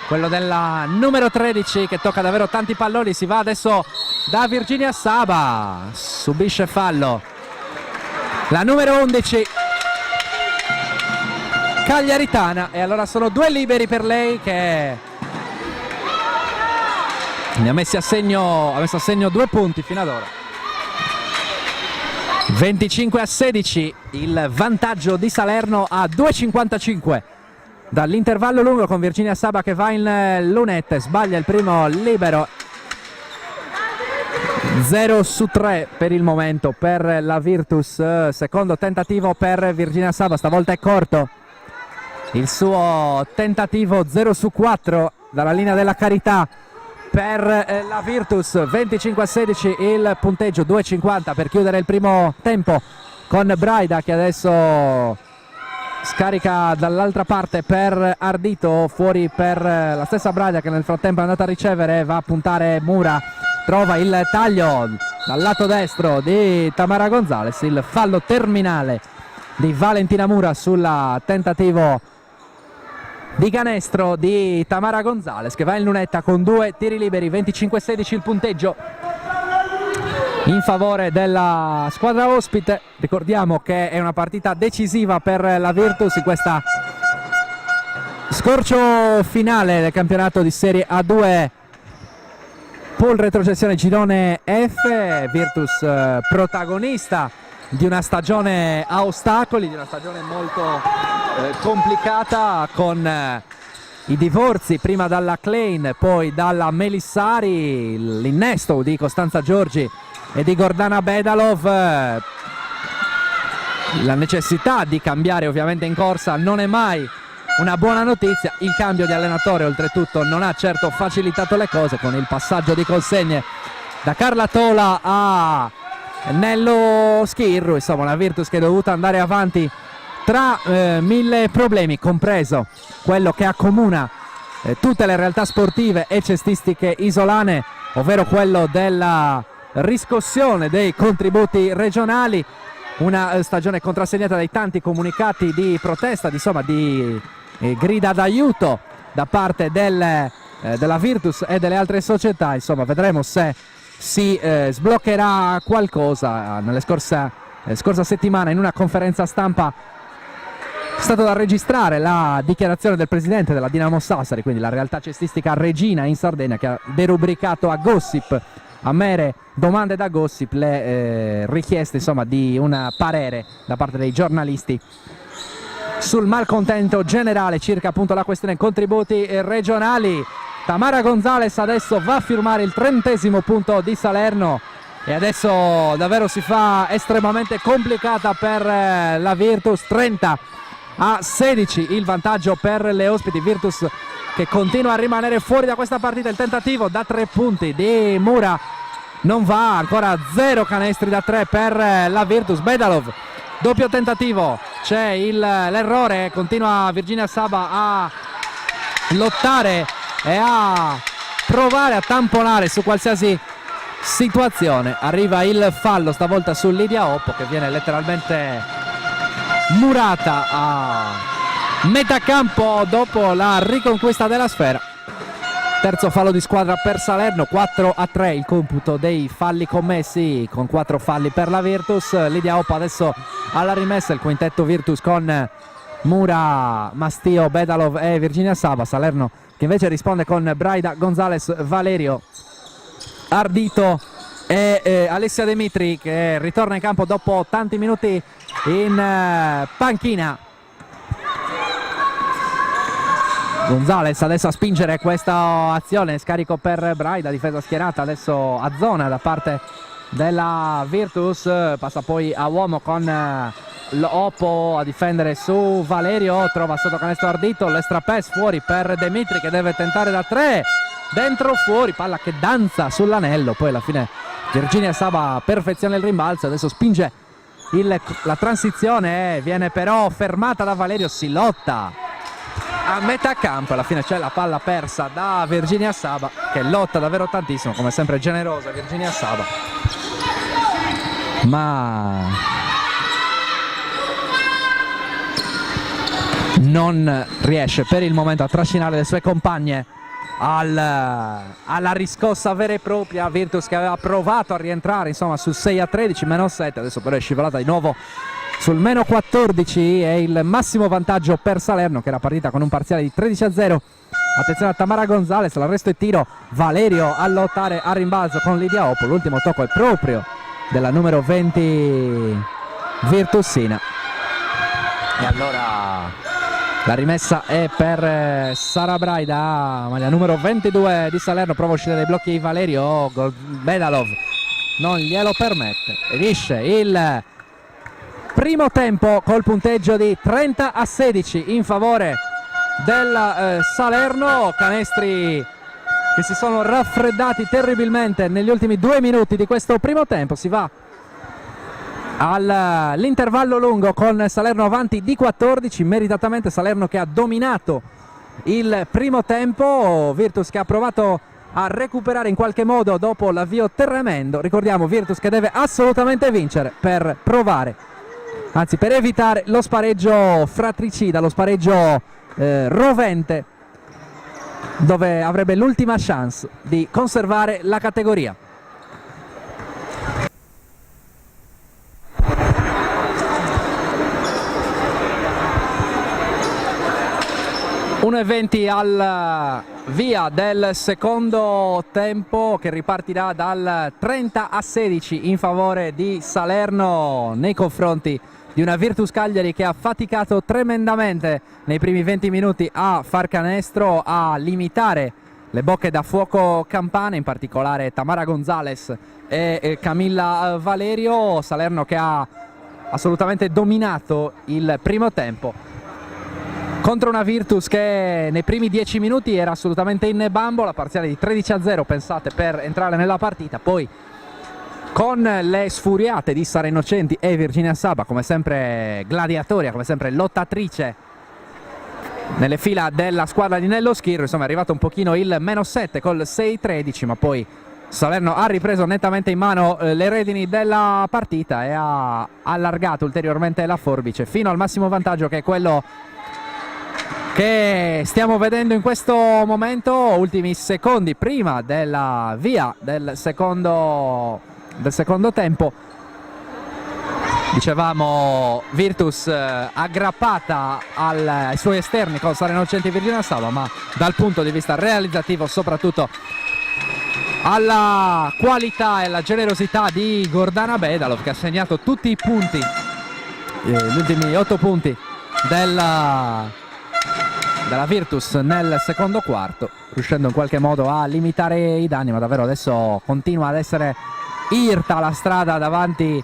quello della numero 13 che tocca davvero tanti palloni. Si va adesso da Virginia Saba, subisce fallo la numero 11 cagliaritana, e allora sono 2 liberi per lei, che ne ha messo a segno 2 punti fino ad ora. 25-16 il vantaggio di Salerno a 2:55 dall'intervallo lungo, con Virginia Saba che va in lunette, sbaglia il primo libero. 0 su 3 per il momento per la Virtus. Secondo tentativo per Virginia Saba, stavolta è corto il suo tentativo. 0 su 4 dalla linea della carità per la Virtus. 25-16 il punteggio, 2:50 per chiudere il primo tempo, con Braida che adesso scarica dall'altra parte per Ardito, fuori per la stessa Braida che nel frattempo è andata a ricevere, va a puntare Mura, trova il taglio dal lato destro di Tamara Gonzalez, il fallo terminale di Valentina Mura sul tentativo di canestro di Tamara Gonzalez, che va in lunetta con 2 tiri liberi. 25-16 il punteggio in favore della squadra ospite. Ricordiamo che è una partita decisiva per la Virtus in questa scorcio finale del campionato di Serie A2 Pool retrocessione girone F. Virtus protagonista di una stagione a ostacoli, di una stagione molto complicata, con i divorzi prima dalla Klein, poi dalla Melissari, l'innesto di Costanza Giorgi e di Gordana Bedalov, la necessità di cambiare ovviamente in corsa non è mai una buona notizia. Il cambio di allenatore oltretutto non ha certo facilitato le cose, con il passaggio di consegne da Carla Tola a Nello Schirru. Insomma, la Virtus che è dovuta andare avanti tra 1000 problemi, compreso quello che accomuna tutte le realtà sportive e cestistiche isolane, ovvero quello della riscossione dei contributi regionali. Una stagione contrassegnata dai tanti comunicati di protesta, insomma di grida d'aiuto da parte della Virtus e delle altre società. Insomma, vedremo se si sbloccherà qualcosa. Nella scorsa settimana, in una conferenza stampa, è stato da registrare la dichiarazione del presidente della Dinamo Sassari, quindi la realtà cestistica regina in Sardegna, che ha derubricato a gossip, a mere domande da gossip, le richieste insomma di un parere da parte dei giornalisti sul malcontento generale circa appunto la questione contributi regionali. Tamara Gonzalez adesso va a firmare il 30° punto di Salerno e adesso davvero si fa estremamente complicata per la Virtus. 30-16 il vantaggio per le ospiti. Virtus che continua a rimanere fuori da questa partita. Il tentativo da 3 punti di Mura non va, ancora 0 canestri da 3 per la Virtus. Bedalov, doppio tentativo, c'è l'errore, continua Virginia Saba a lottare e a provare a tamponare su qualsiasi situazione. Arriva il fallo stavolta su Lidia Oppo, che viene letteralmente murata a metà campo dopo la riconquista della sfera. Terzo fallo di squadra per Salerno, 4-3 il computo dei falli commessi, con 4 falli per la Virtus. Lidia Oppo adesso alla rimessa, il quintetto Virtus con Mura, Mastio, Bedalov e Virginia Saba. Salerno che invece risponde con Braida, Gonzalez, Valerio, Ardito e Alessia Demitri, che ritorna in campo dopo tanti minuti in panchina. Gonzalez adesso a spingere questa azione, scarico per Braida, difesa schierata adesso a zona da parte della Virtus, passa poi a uomo con Oppo a difendere su Valerio, trova sotto canestro Ardito, l'extra pass fuori per Demitri che deve tentare da 3, dentro fuori, palla che danza sull'anello, poi alla fine Virginia Saba perfeziona il rimbalzo, adesso spinge la transizione, viene però fermata da Valerio, si lotta a metà campo, alla fine c'è la palla persa da Virginia Saba, che lotta davvero tantissimo, come sempre generosa Virginia Saba, ma non riesce per il momento a trascinare le sue compagne alla riscossa vera e propria. Virtus che aveva provato a rientrare insomma sul 6-13, -7, adesso però è scivolata di nuovo sul -14, è il massimo vantaggio per Salerno, che era partita con un parziale di 13-0. Attenzione a Tamara Gonzalez, l'arresto e tiro, Valerio a lottare a rimbalzo con Lidia Oppo, l'ultimo tocco è proprio della numero 20 Virtusina, e allora la rimessa è per Sara Braida, maglia numero 22 di Salerno, prova a uscire dai blocchi Valerio, Bedalov non glielo permette, finisce il primo tempo col punteggio di 30-16 in favore del Salerno. Canestri che si sono raffreddati terribilmente negli ultimi 2 minuti di questo primo tempo. Si va all'intervallo lungo con Salerno avanti di 14, meritatamente Salerno che ha dominato il primo tempo, Virtus che ha provato a recuperare in qualche modo dopo l'avvio tremendo. Ricordiamo Virtus che deve assolutamente vincere per provare, anzi per evitare lo spareggio fratricida, lo spareggio rovente, dove avrebbe l'ultima chance di conservare la categoria. 1:20 al via del secondo tempo, che ripartirà dal 30-16 in favore di Salerno nei confronti di una Virtus Cagliari che ha faticato tremendamente nei primi 20 minuti a far canestro, a limitare le bocche da fuoco campane, in particolare Tamara Gonzalez e Camilla Valerio. Salerno che ha assolutamente dominato il primo tempo contro una Virtus che nei primi 10 minuti era assolutamente in bambola, parziale di 13-0, pensate, per entrare nella partita. Poi con le sfuriate di Sara Innocenti e Virginia Saba, come sempre gladiatoria, come sempre lottatrice nelle fila della squadra di Nello Schirru, insomma è arrivato un pochino il -7 col 6-13, ma poi Salerno ha ripreso nettamente in mano le redini della partita e ha allargato ulteriormente la forbice fino al massimo vantaggio, che è quello che stiamo vedendo in questo momento. Ultimi secondi prima della via del secondo tempo, dicevamo Virtus aggrappata ai suoi esterni con Sara Innocenti e Virginia Saba, ma dal punto di vista realizzativo soprattutto alla qualità e alla generosità di Gordana Bedalov, che ha segnato tutti i punti, gli ultimi 8 punti della Virtus nel secondo quarto, riuscendo in qualche modo a limitare i danni, ma davvero adesso continua ad essere irta la strada davanti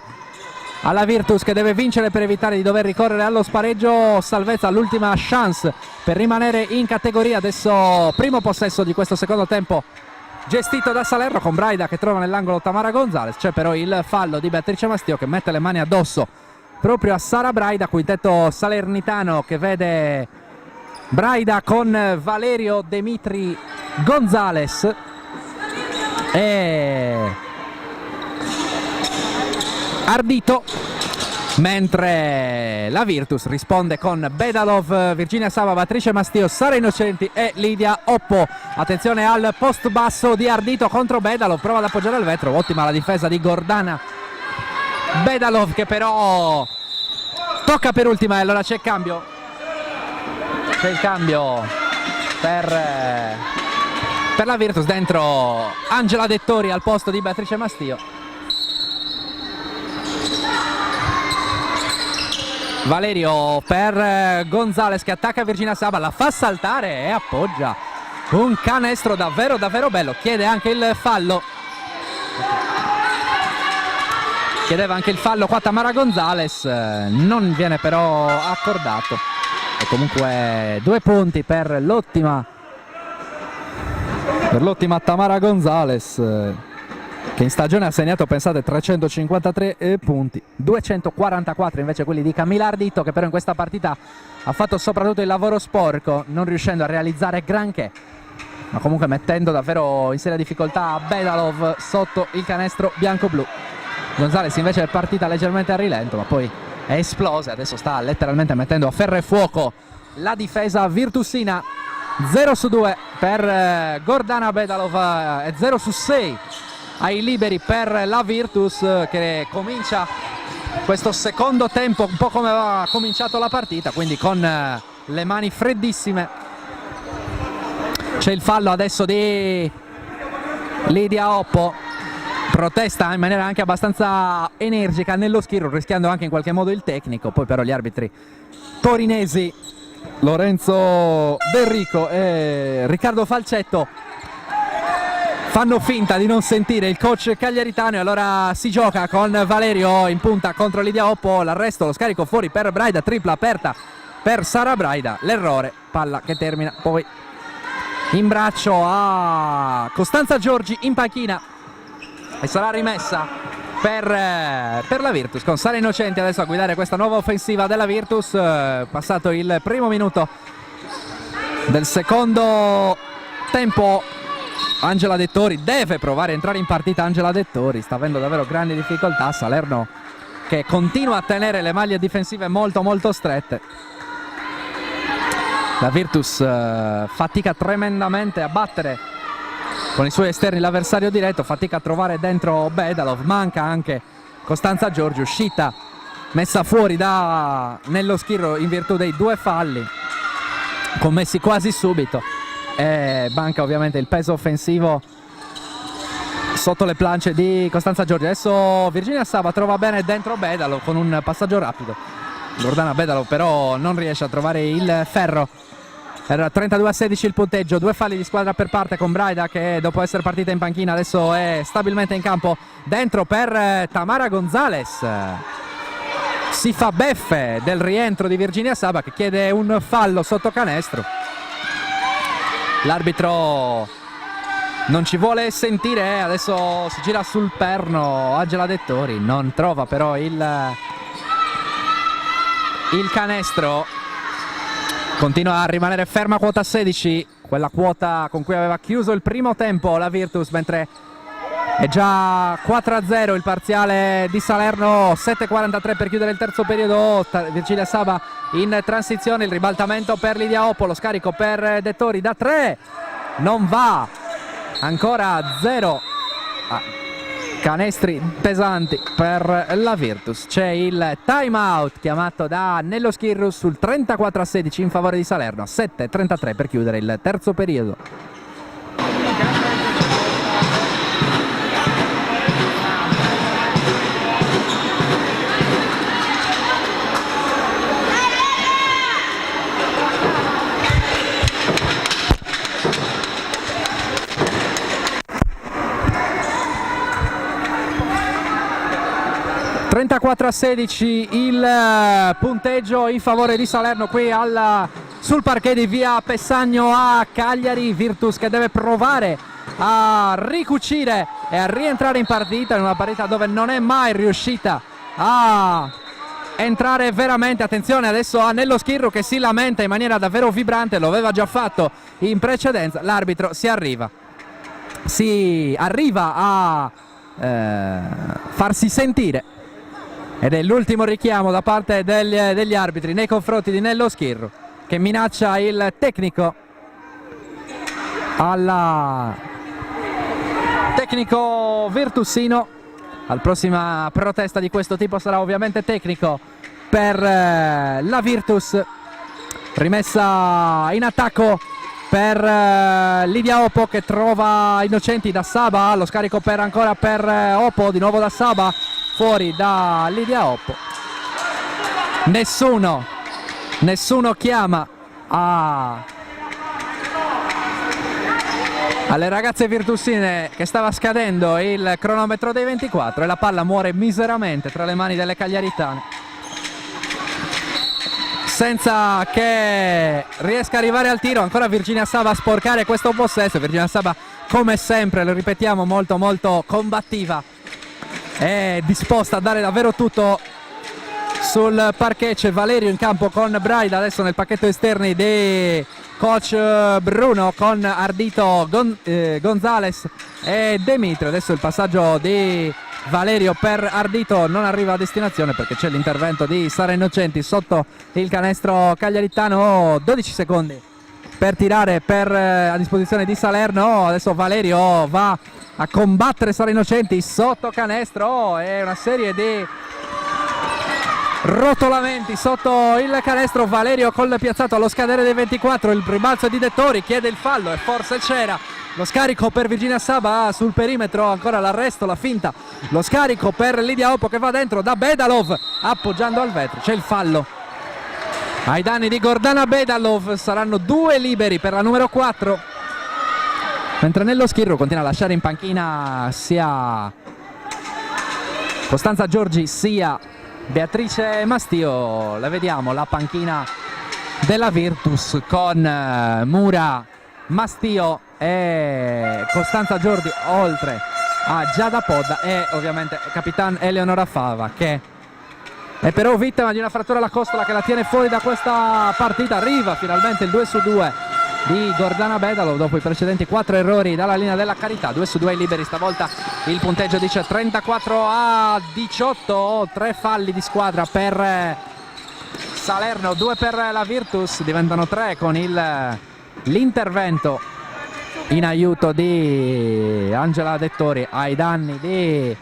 alla Virtus, che deve vincere per evitare di dover ricorrere allo spareggio salvezza, l'ultima chance per rimanere in categoria. Adesso primo possesso di questo secondo tempo gestito da Salerno, con Braida che trova nell'angolo Tamara Gonzalez. C'è però il fallo di Beatrice Mastio che mette le mani addosso proprio a Sara Braida, quintetto salernitano che vede Braida con Valerio Demitri Gonzalez e Ardito, mentre la Virtus risponde con Bedalov, Virginia Saba, Beatrice Mastio, Sara Innocenti e Lidia Oppo. Attenzione al post basso di Ardito contro Bedalov, prova ad appoggiare il vetro, ottima la difesa di Gordana Bedalov, che però tocca per ultima, e allora c'è il cambio per la Virtus, dentro Angela Dettori al posto di Beatrice Mastio. Valerio per Gonzalez che attacca Virginia Saba, la fa saltare e appoggia un canestro davvero davvero bello. Chiede anche il fallo, chiedeva anche il fallo qua Tamara Gonzalez, non viene però accordato. E comunque 2 punti per l'ottima Tamara Gonzalez, che in stagione ha segnato, pensate, 353 punti, 244 invece quelli di Camilla Ardito, che però in questa partita ha fatto soprattutto il lavoro sporco, non riuscendo a realizzare granché, ma comunque mettendo davvero in seria difficoltà Bedalov sotto il canestro bianco-blu. Gonzalez invece è partita leggermente a rilento, ma poi è esplosa, adesso sta letteralmente mettendo a ferro e fuoco la difesa virtusina. 0-2 per Gordana Bedalov e 0-6 ai liberi per la Virtus, che comincia questo secondo tempo un po' come aveva cominciato la partita, quindi con le mani freddissime. C'è il fallo adesso di Lidia Oppo, protesta in maniera anche abbastanza energica Nello Schirru, rischiando anche in qualche modo il tecnico. Poi però gli arbitri torinesi Lorenzo Derrico e Riccardo Falcetto fanno finta di non sentire il coach cagliaritano, e allora si gioca con Valerio in punta contro Lidia Oppo. L'arresto, lo scarico fuori per Braida, tripla aperta per Sara Braida, l'errore, palla che termina poi in braccio a Costanza Giorgi in panchina e sarà rimessa per la Virtus, con Sara Innocenti adesso a guidare questa nuova offensiva della Virtus. Passato il primo minuto del secondo tempo, Angela Dettori deve provare a entrare in partita. Angela Dettori sta avendo davvero grandi difficoltà. Salerno che continua a tenere le maglie difensive molto molto strette. La Virtus fatica tremendamente a battere con i suoi esterni l'avversario diretto, fatica a trovare dentro Bedalov, manca anche Costanza Giorgi, uscita messa fuori da Nello Schirro in virtù dei 2 falli commessi quasi subito, e manca ovviamente il peso offensivo sotto le planche di Costanza Giorgi. Adesso Virginia Saba trova bene dentro Bedalov con un passaggio rapido. Gordana Bedalov però non riesce a trovare il ferro. Era 32-16 il punteggio, 2 falli di squadra per parte, con Braida che dopo essere partita in panchina adesso è stabilmente in campo. Dentro per Tamara Gonzalez, si fa beffe del rientro di Virginia Saba che chiede un fallo sotto canestro. L'arbitro non ci vuole sentire, adesso si gira sul perno Angela Dettori, non trova però il canestro. Continua a rimanere ferma a quota 16, quella quota con cui aveva chiuso il primo tempo la Virtus, mentre è già 4-0 il parziale di Salerno. 7:43 per chiudere il terzo periodo. Virginia Saba in transizione, il ribaltamento per Lidia Oppo, lo scarico per Dettori da 3, non va, ancora 0 canestri pesanti per la Virtus. C'è il time out chiamato da Nello Schirru sul 34-16 in favore di Salerno. 7:33 per chiudere il terzo periodo. (34-16) il punteggio in favore di Salerno qui sul parquet di via Pessagno a Cagliari. Virtus che deve provare a ricucire e a rientrare in partita, in una partita dove non è mai riuscita a entrare veramente. Attenzione adesso a Nello Schirru che si lamenta in maniera davvero vibrante, lo aveva già fatto in precedenza. L'arbitro si arriva a farsi sentire, ed è l'ultimo richiamo da parte degli arbitri nei confronti di Nello Schirru, che minaccia il tecnico virtusino. Al prossima protesta di questo tipo sarà ovviamente tecnico per la Virtus. Rimessa in attacco per Lidia Oppo che trova Innocenti da Saba, lo scarico ancora per Oppo, di nuovo da Saba, fuori da Lidia Oppo. Nessuno chiama alle ragazze virtusine che stava scadendo il cronometro dei 24 e la palla muore miseramente tra le mani delle cagliaritane, senza che riesca a arrivare al tiro. Ancora Virginia Saba a sporcare questo possesso. Virginia Saba, come sempre, lo ripetiamo, molto molto combattiva, è disposta a dare davvero tutto sul parquet. C'è Valerio in campo con Braida, adesso nel pacchetto esterni di coach Bruno, con Ardito, Gonzales e Demitri. Adesso il passaggio di Valerio per Ardito non arriva a destinazione perché c'è l'intervento di Sara Innocenti sotto il canestro cagliaritano. 12 secondi per tirare a disposizione di Salerno. Adesso Valerio va a combattere Sara Innocenti sotto canestro, e una serie di rotolamenti sotto il canestro. Valerio col piazzato allo scadere dei 24, il rimbalzo di Dettori, chiede il fallo e forse c'era. Lo scarico per Virginia Saba sul perimetro, ancora l'arresto, la finta, lo scarico per Lidia Oppo che va dentro da Bedalov appoggiando al vetro. C'è il fallo ai danni di Gordana Bedalov, saranno 2 liberi per la numero 4, mentre Nello Schirru continua a lasciare in panchina sia Costanza Giorgi sia Beatrice Mastio. La vediamo la panchina della Virtus con Mura, Mastio e Costanza Giorgi, oltre a Giada Podda e ovviamente Capitan Eleonora Fava, che è però vittima di una frattura alla costola che la tiene fuori da questa partita. Arriva finalmente il 2-2 di Gordana Bedalov dopo i precedenti 4 errori dalla linea della carità. 2-2 liberi, stavolta il punteggio dice 34-18, 3 falli di squadra per Salerno, 2 per la Virtus, diventano 3 con l'intervento in aiuto di Angela Dettori ai danni di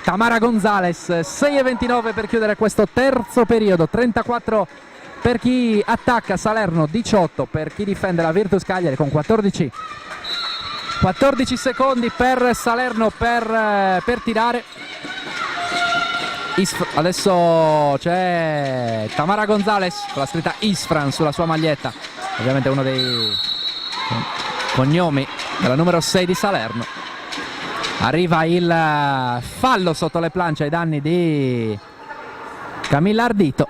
Tamara Gonzalez. 6:29 per chiudere questo terzo periodo, 34 per chi attacca Salerno, 18 per chi difende la Virtus Cagliari, con 14 secondi per Salerno per tirare. Adesso c'è Tamara Gonzalez con la scritta Isfran sulla sua maglietta, ovviamente uno dei cognomi della numero 6 di Salerno. Arriva il fallo sotto le planche ai danni di Camilla Ardito.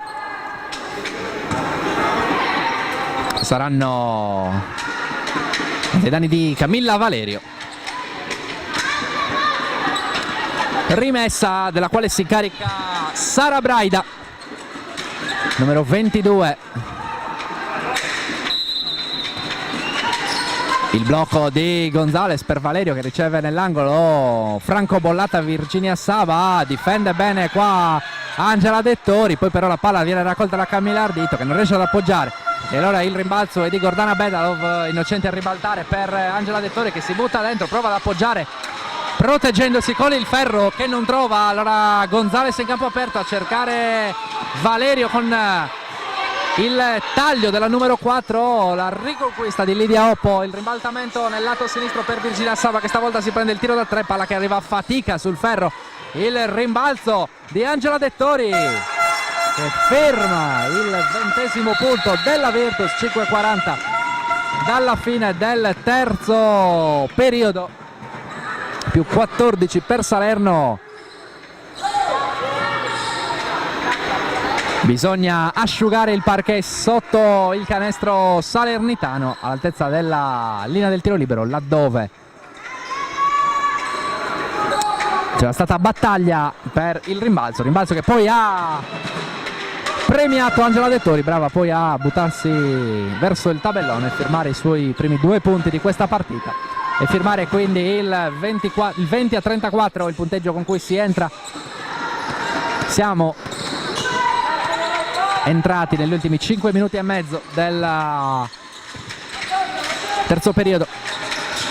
Saranno ai danni di Camilla Valerio. Rimessa della quale si carica Sara Braida, numero 22. Il blocco di Gonzalez per Valerio che riceve nell'angolo, franco bollata Virginia Sava, difende bene qua Angela Dettori, poi però la palla viene raccolta da Camilla Ardito che non riesce ad appoggiare e allora il rimbalzo è di Gordana Bedalov, innocente a ribaltare per Angela Dettori che si butta dentro, prova ad appoggiare proteggendosi con il ferro che non trova. Allora Gonzalez in campo aperto a cercare Valerio con il taglio della numero 4, la riconquista di Lidia Oppo, il rimbaltamento nel lato sinistro per Virginia Sava che stavolta si prende il tiro da 3, palla che arriva a fatica sul ferro, il rimbalzo di Angela Dettori che ferma il 20° punto della Virtus. 5:40 dalla fine del terzo periodo, più 14 per Salerno. Bisogna asciugare il parquet sotto il canestro salernitano all'altezza della linea del tiro libero, laddove c'era stata battaglia per il rimbalzo che poi ha premiato Angela Dettori, brava poi a buttarsi verso il tabellone e firmare i suoi primi 2 punti di questa partita e firmare quindi il 20-34, il punteggio con cui si entra. Siamo entrati negli ultimi 5 minuti e mezzo del terzo periodo.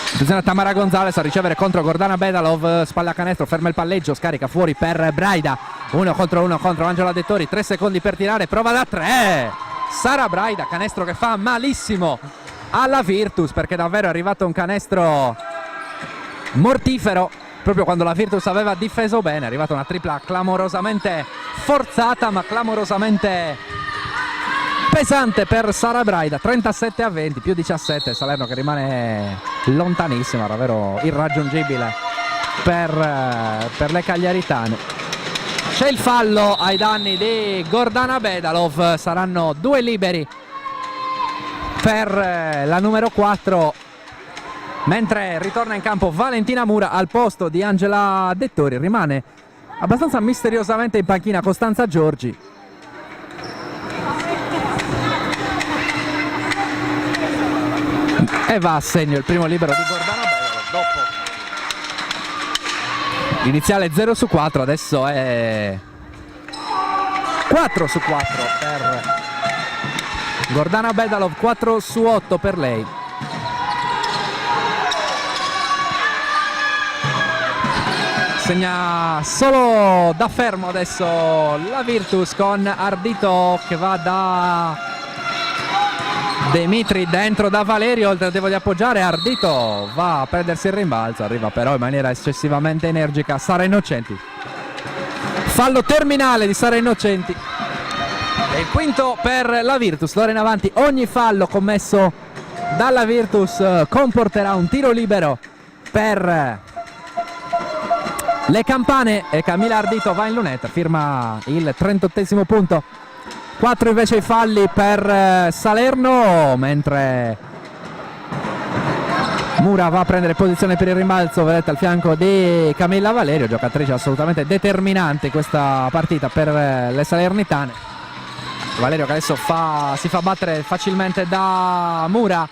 Attenzione a Tamara Gonzalez a ricevere contro Gordana Bedalov, spalla canestro, ferma il palleggio, scarica fuori per Braida, 1 contro 1 contro Angela Dettori, 3 secondi per tirare, prova da 3, Sara Braida, canestro che fa malissimo alla Virtus perché davvero è arrivato un canestro mortifero proprio quando la Virtus aveva difeso bene. È arrivata una tripla clamorosamente forzata ma clamorosamente pesante per Sara Braida. 37-20, più 17, Salerno che rimane lontanissimo, davvero irraggiungibile per le cagliaritane. C'è il fallo ai danni di Gordana Bedalov, saranno 2 liberi per la numero 4, mentre ritorna in campo Valentina Mura al posto di Angela Dettori. Rimane abbastanza misteriosamente in panchina Costanza Giorgi. E va a segno il primo libero di Gordana Bedalov dopo l'iniziale 0/4, adesso è 4/4 per Gordana Bedalov, 4/8 per lei. Segna solo da fermo adesso la Virtus con Ardito che va da Demitri dentro da Valerio, il tentativo di appoggiare, Ardito va a prendersi il rimbalzo, arriva però in maniera eccessivamente energica Sara Innocenti. Fallo terminale di Sara Innocenti. E il quinto per la Virtus. D'ora in avanti ogni fallo commesso dalla Virtus comporterà un tiro libero per le campane e Camilla Ardito va in lunetta, firma il 38° punto. 4 invece i falli per Salerno, mentre Mura va a prendere posizione per il rimbalzo, vedete al fianco di Camilla Valerio, giocatrice assolutamente determinante in questa partita per le salernitane. Valerio che adesso si fa battere facilmente da Mura.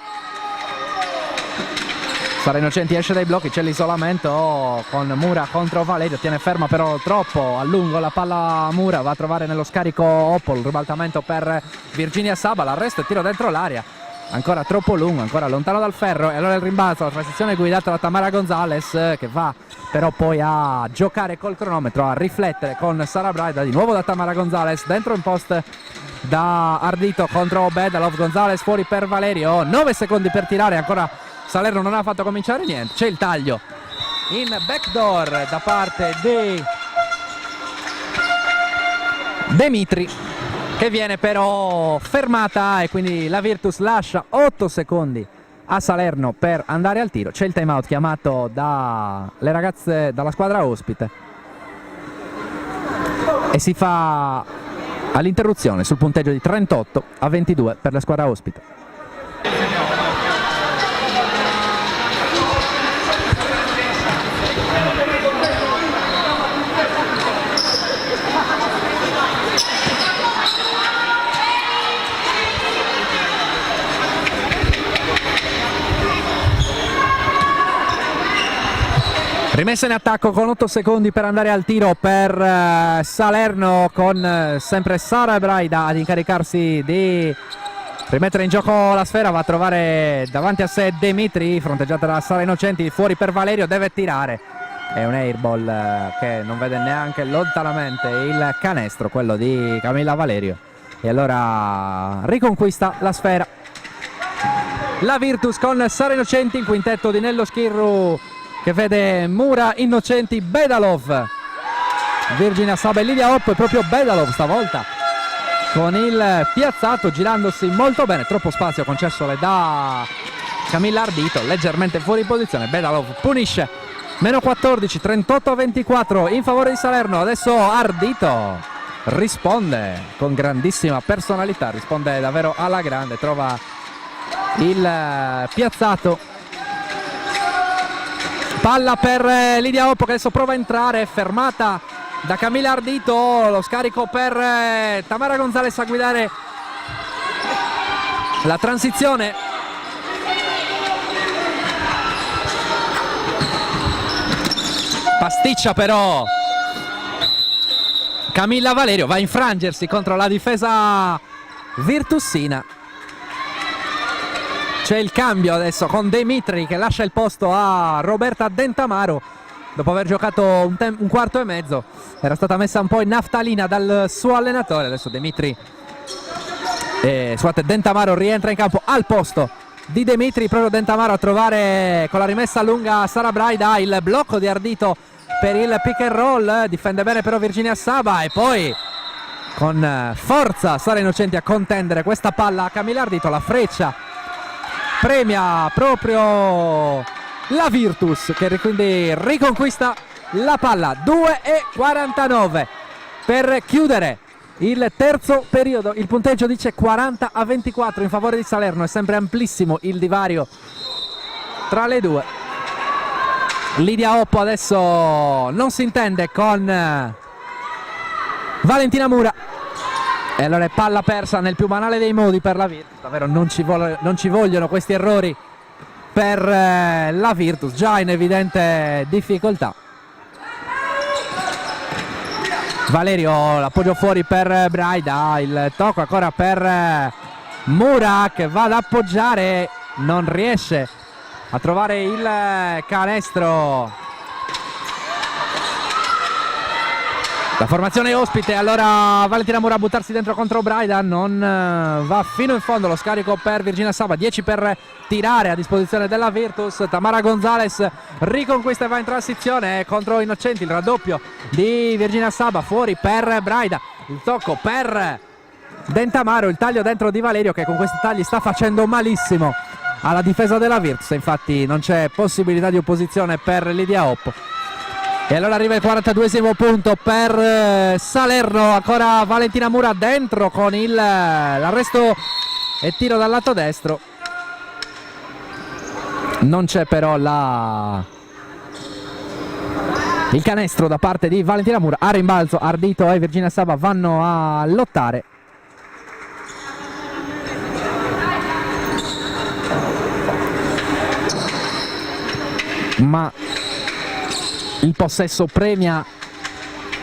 Sara Innocenti esce dai blocchi, c'è l'isolamento con Mura contro Valerio, tiene ferma però troppo a lungo la palla Mura, va a trovare nello scarico Opol, ribaltamento per Virginia Saba, l'arresto e tiro dentro l'area. Ancora troppo lungo, ancora lontano dal ferro, e allora il rimbalzo, la transizione guidata da Tamara Gonzalez che va però poi a giocare col cronometro, a riflettere con Sara Braida, di nuovo da Tamara Gonzalez, dentro in post da Ardito contro Bedalov, Gonzalez fuori per Valerio, 9 secondi per tirare, ancora Salerno non ha fatto cominciare niente, c'è il taglio in backdoor da parte di Demitri, che viene però fermata e quindi la Virtus lascia 8 secondi a Salerno per andare al tiro. C'è il time out chiamato dalle ragazze dalla squadra ospite e si fa all'interruzione sul punteggio di 38-22 per la squadra ospite. Rimessa in attacco con 8 secondi per andare al tiro per Salerno, con sempre Sara Braida ad incaricarsi di rimettere in gioco la sfera. Va a trovare davanti a sé Demitri, fronteggiata da Sara Innocenti, fuori per Valerio, deve tirare. È un airball che non vede neanche lontanamente il canestro, quello di Camilla Valerio. E allora riconquista la sfera la Virtus con Sara Innocenti, il quintetto di Nello Schirru che vede Mura, Innocenti, Bedalov, Virginia Saba e Lidia Hop. Proprio Bedalov stavolta con il piazzato, girandosi molto bene, troppo spazio concessole da Camilla Ardito, leggermente fuori posizione. Bedalov punisce, meno 14, 38-24 in favore di Salerno. Adesso Ardito risponde con grandissima personalità, risponde davvero alla grande, trova il piazzato. Palla per Lidia Hoppo che adesso prova a entrare, fermata da Camilla Ardito, lo scarico per Tamara Gonzalez a guidare la transizione. Pasticcia però Camilla Valerio, va a infrangersi contro la difesa virtussina. C'è il cambio adesso con Demitri che lascia il posto a Roberta Dentamaro dopo aver giocato un quarto e mezzo. Era stata messa un po' in naftalina dal suo allenatore. Adesso Demitri Dentamaro rientra in campo al posto di Demitri. Proprio Dentamaro a trovare con la rimessa lunga Sara Braida, il blocco di Ardito per il pick and roll. Difende bene però Virginia Saba e poi con forza Sara Innocenti a contendere questa palla a Camilla Ardito. La freccia premia proprio la Virtus che quindi riconquista la palla. 2:49 per chiudere il terzo periodo. Il punteggio dice 40-24 in favore di Salerno. È sempre amplissimo il divario tra le due. Lidia Hoppo adesso non si intende con Valentina Mura e allora è palla persa nel più banale dei modi per la Virtus. Davvero non ci vogliono questi errori per la Virtus, già in evidente difficoltà. Valerio, l'appoggio fuori per Braida, il tocco ancora per Mura che va ad appoggiare, non riesce a trovare il canestro. La formazione ospite, allora Valentina Mura a buttarsi dentro contro Braida, non va fino in fondo. Lo scarico per Virginia Saba, 10 per tirare a disposizione della Virtus. Tamara Gonzalez riconquista e va in transizione contro Innocenti, il raddoppio di Virginia Saba, fuori per Braida, il tocco per Dentamaro, il taglio dentro di Valerio che con questi tagli sta facendo malissimo alla difesa della Virtus, infatti non c'è possibilità di opposizione per Lidia Hoppo. E allora arriva il 42esimo punto per Salerno, ancora Valentina Mura dentro con l'arresto e tiro dal lato destro. Non c'è però il canestro da parte di Valentina Mura. A rimbalzo Ardito e Virginia Saba vanno a lottare. Ma il possesso premia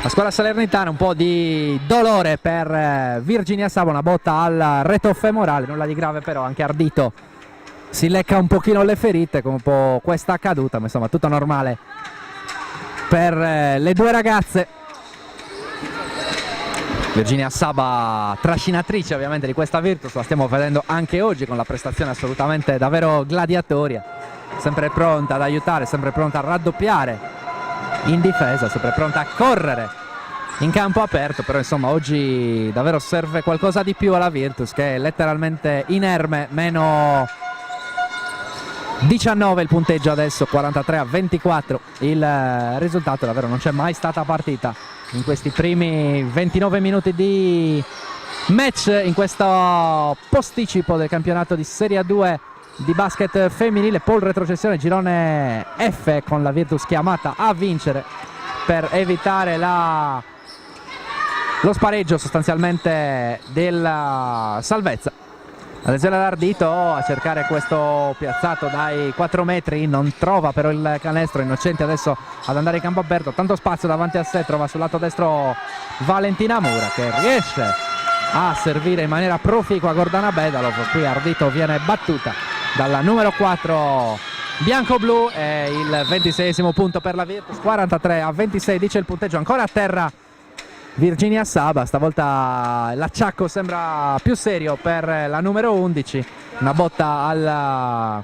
la squadra salernitana. Un po' di dolore per Virginia Saba, una botta al retro femorale, nulla di grave però, anche Ardito si lecca un pochino le ferite come un po' questa caduta, ma insomma tutto normale per le due ragazze. Virginia Saba trascinatrice ovviamente di questa Virtus, la stiamo vedendo anche oggi con la prestazione assolutamente davvero gladiatoria, sempre pronta ad aiutare, sempre pronta a raddoppiare in difesa, sempre pronta a correre in campo aperto, però insomma oggi davvero serve qualcosa di più alla Virtus, che è letteralmente inerme. Meno 19 il punteggio adesso, 43-24 il risultato. Davvero non c'è mai stata partita in questi primi 29 minuti di match in questo posticipo del campionato di Serie A2 di basket femminile. Pole retrocessione girone F, con la Virtus chiamata a vincere per evitare lo spareggio sostanzialmente della salvezza. Attenzione ad Ardito a cercare questo piazzato dai 4 metri, non trova però il canestro. Innocenti adesso ad andare in campo aperto, tanto spazio davanti a sé, trova sul lato destro Valentina Mura che riesce a servire in maniera proficua Gordana Bedalov. Qui Ardito viene battuta dalla numero 4 bianco-blu, e il 26esimo punto per la Virtus. 43-26 dice il punteggio, ancora a terra Virginia Saba, stavolta l'acciacco sembra più serio per la numero 11, una botta alla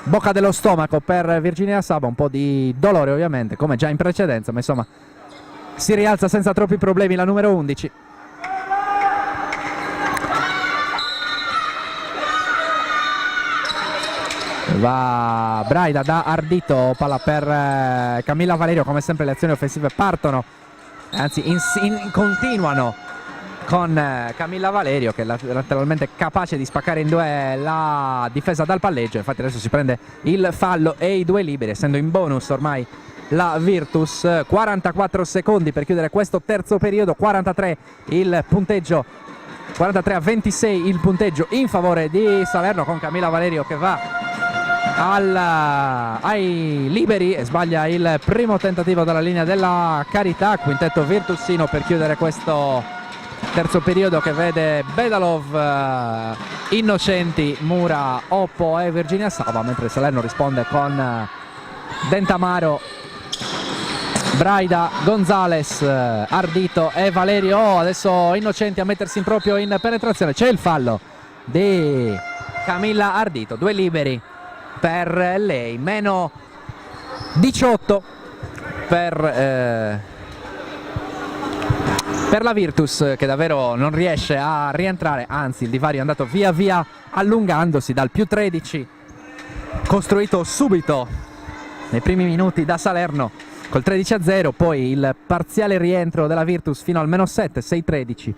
bocca dello stomaco per Virginia Saba, un po' di dolore ovviamente come già in precedenza, ma insomma si rialza senza troppi problemi la numero 11. Va Braida da Ardito, palla per Camilla Valerio. Come sempre le azioni offensive partono, anzi continuano con Camilla Valerio, che è lateralmente capace di spaccare in due la difesa dal palleggio. Infatti adesso si prende il fallo e i due liberi, essendo in bonus ormai la Virtus. 44 secondi per chiudere questo terzo periodo, 43 il punteggio, 43-26 il punteggio in favore di Salerno, con Camilla Valerio che va ai liberi e sbaglia il primo tentativo dalla linea della carità. Quintetto virtusino per chiudere questo terzo periodo, che vede Bedalov, Innocenti, Mura, Oppo e Virginia Saba, mentre Salerno risponde con Dentamaro, Braida, Gonzales, Ardito e Valerio. Adesso Innocenti a mettersi in proprio in penetrazione, c'è il fallo di Camilla Ardito, due liberi per lei, meno 18 per la Virtus, che davvero non riesce a rientrare, anzi il divario è andato via via allungandosi dal più 13 costruito subito nei primi minuti da Salerno col 13-0, poi il parziale rientro della Virtus fino al meno 7, 6-13,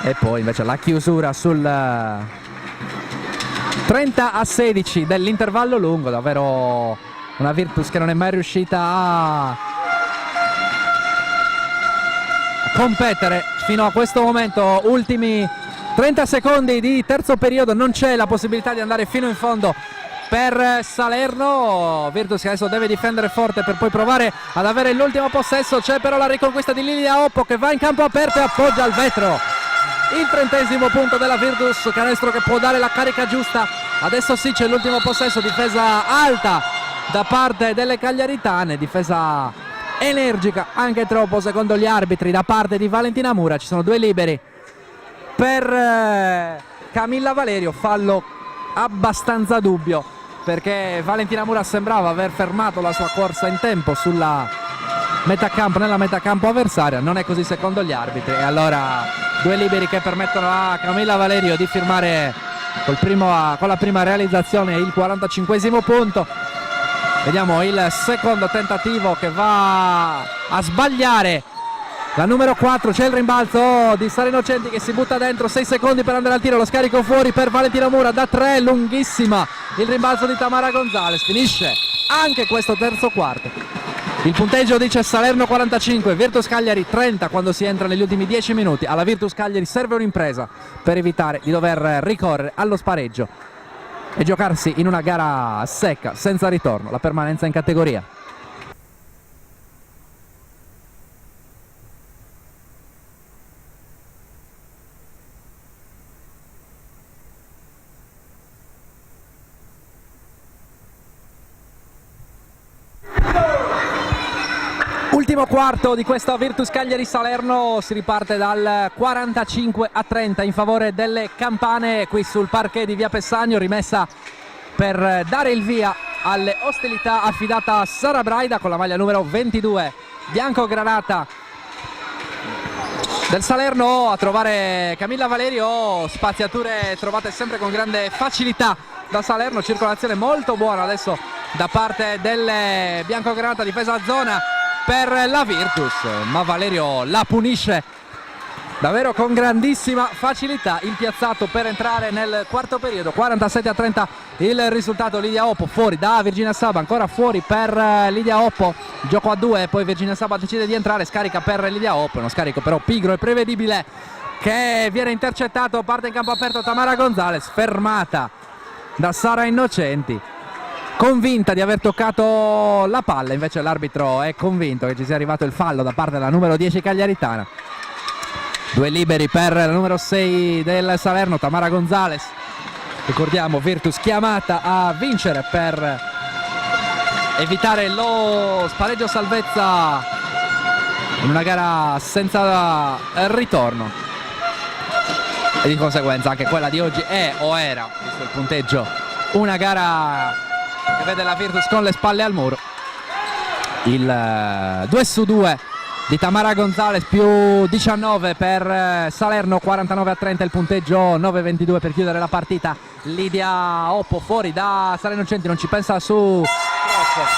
e poi invece la chiusura sul 30-16 dell'intervallo lungo. Davvero una Virtus che non è mai riuscita a competere fino a questo momento. Ultimi 30 secondi di terzo periodo, non c'è la possibilità di andare fino in fondo per Salerno. Virtus che adesso deve difendere forte per poi provare ad avere l'ultimo possesso. C'è però la riconquista di Lilia Oppo, che va in campo aperto e appoggia al vetro il 30esimo punto della Virtus, canestro che può dare la carica giusta. Adesso sì, c'è l'ultimo possesso, difesa alta da parte delle cagliaritane, difesa energica, anche troppo secondo gli arbitri, da parte di Valentina Mura. Ci sono due liberi per Camilla Valerio, fallo abbastanza dubbio, perché Valentina Mura sembrava aver fermato la sua corsa in tempo sulla metacampo, nella metacampo avversaria. Non è così secondo gli arbitri, e allora due liberi che permettono a Camilla Valerio di firmare con la prima realizzazione il 45esimo punto. Vediamo il secondo tentativo che va a sbagliare La numero 4, c'è il rimbalzo di Sara Innocenti che si butta dentro, 6 secondi per andare al tiro, lo scarico fuori per Valentina Mura da 3, lunghissima il rimbalzo di Tamara Gonzalez, finisce anche questo terzo quarto. Il punteggio dice Salerno 45, Virtus Cagliari 30 quando si entra negli ultimi 10 minuti. Alla Virtus Cagliari serve un'impresa per evitare di dover ricorrere allo spareggio e giocarsi in una gara secca, senza ritorno, la permanenza in categoria. Ultimo quarto di questa Virtus Cagliari Salerno, si riparte dal 45-30 in favore delle Campane qui sul parquet di Via Pessagno, rimessa per dare il via alle ostilità affidata a Sara Braida con la maglia numero 22 bianco-granata del Salerno a trovare Camilla Valerio, spaziature trovate sempre con grande facilità da Salerno, circolazione molto buona adesso da parte del bianco-granata, difesa a zona per la Virtus, ma Valerio la punisce davvero con grandissima facilità, impiazzato per entrare nel quarto periodo. 47-30 il risultato. Lidia Oppo fuori da Virginia Saba, ancora fuori per Lidia Oppo, gioco a 2, poi Virginia Saba decide di entrare, scarica per Lidia Oppo, uno scarico però pigro e prevedibile che viene intercettato, parte in campo aperto Tamara Gonzalez, fermata da Sara Innocenti, convinta di aver toccato la palla, invece l'arbitro è convinto che ci sia arrivato il fallo da parte della numero 10 cagliaritana. Due liberi per la numero 6 del Salerno, Tamara Gonzalez, ricordiamo Virtus chiamata a vincere per evitare lo spareggio salvezza in una gara senza ritorno e di conseguenza anche quella di oggi è o era, visto il punteggio, una gara che vede la Virtus con le spalle al muro. Il 2 su 2 di Tamara Gonzalez più 19 per Salerno, 49-30 il punteggio, 9-22 per chiudere la partita. Lidia Oppo fuori da Sara Innocenti, non ci pensa su troppo,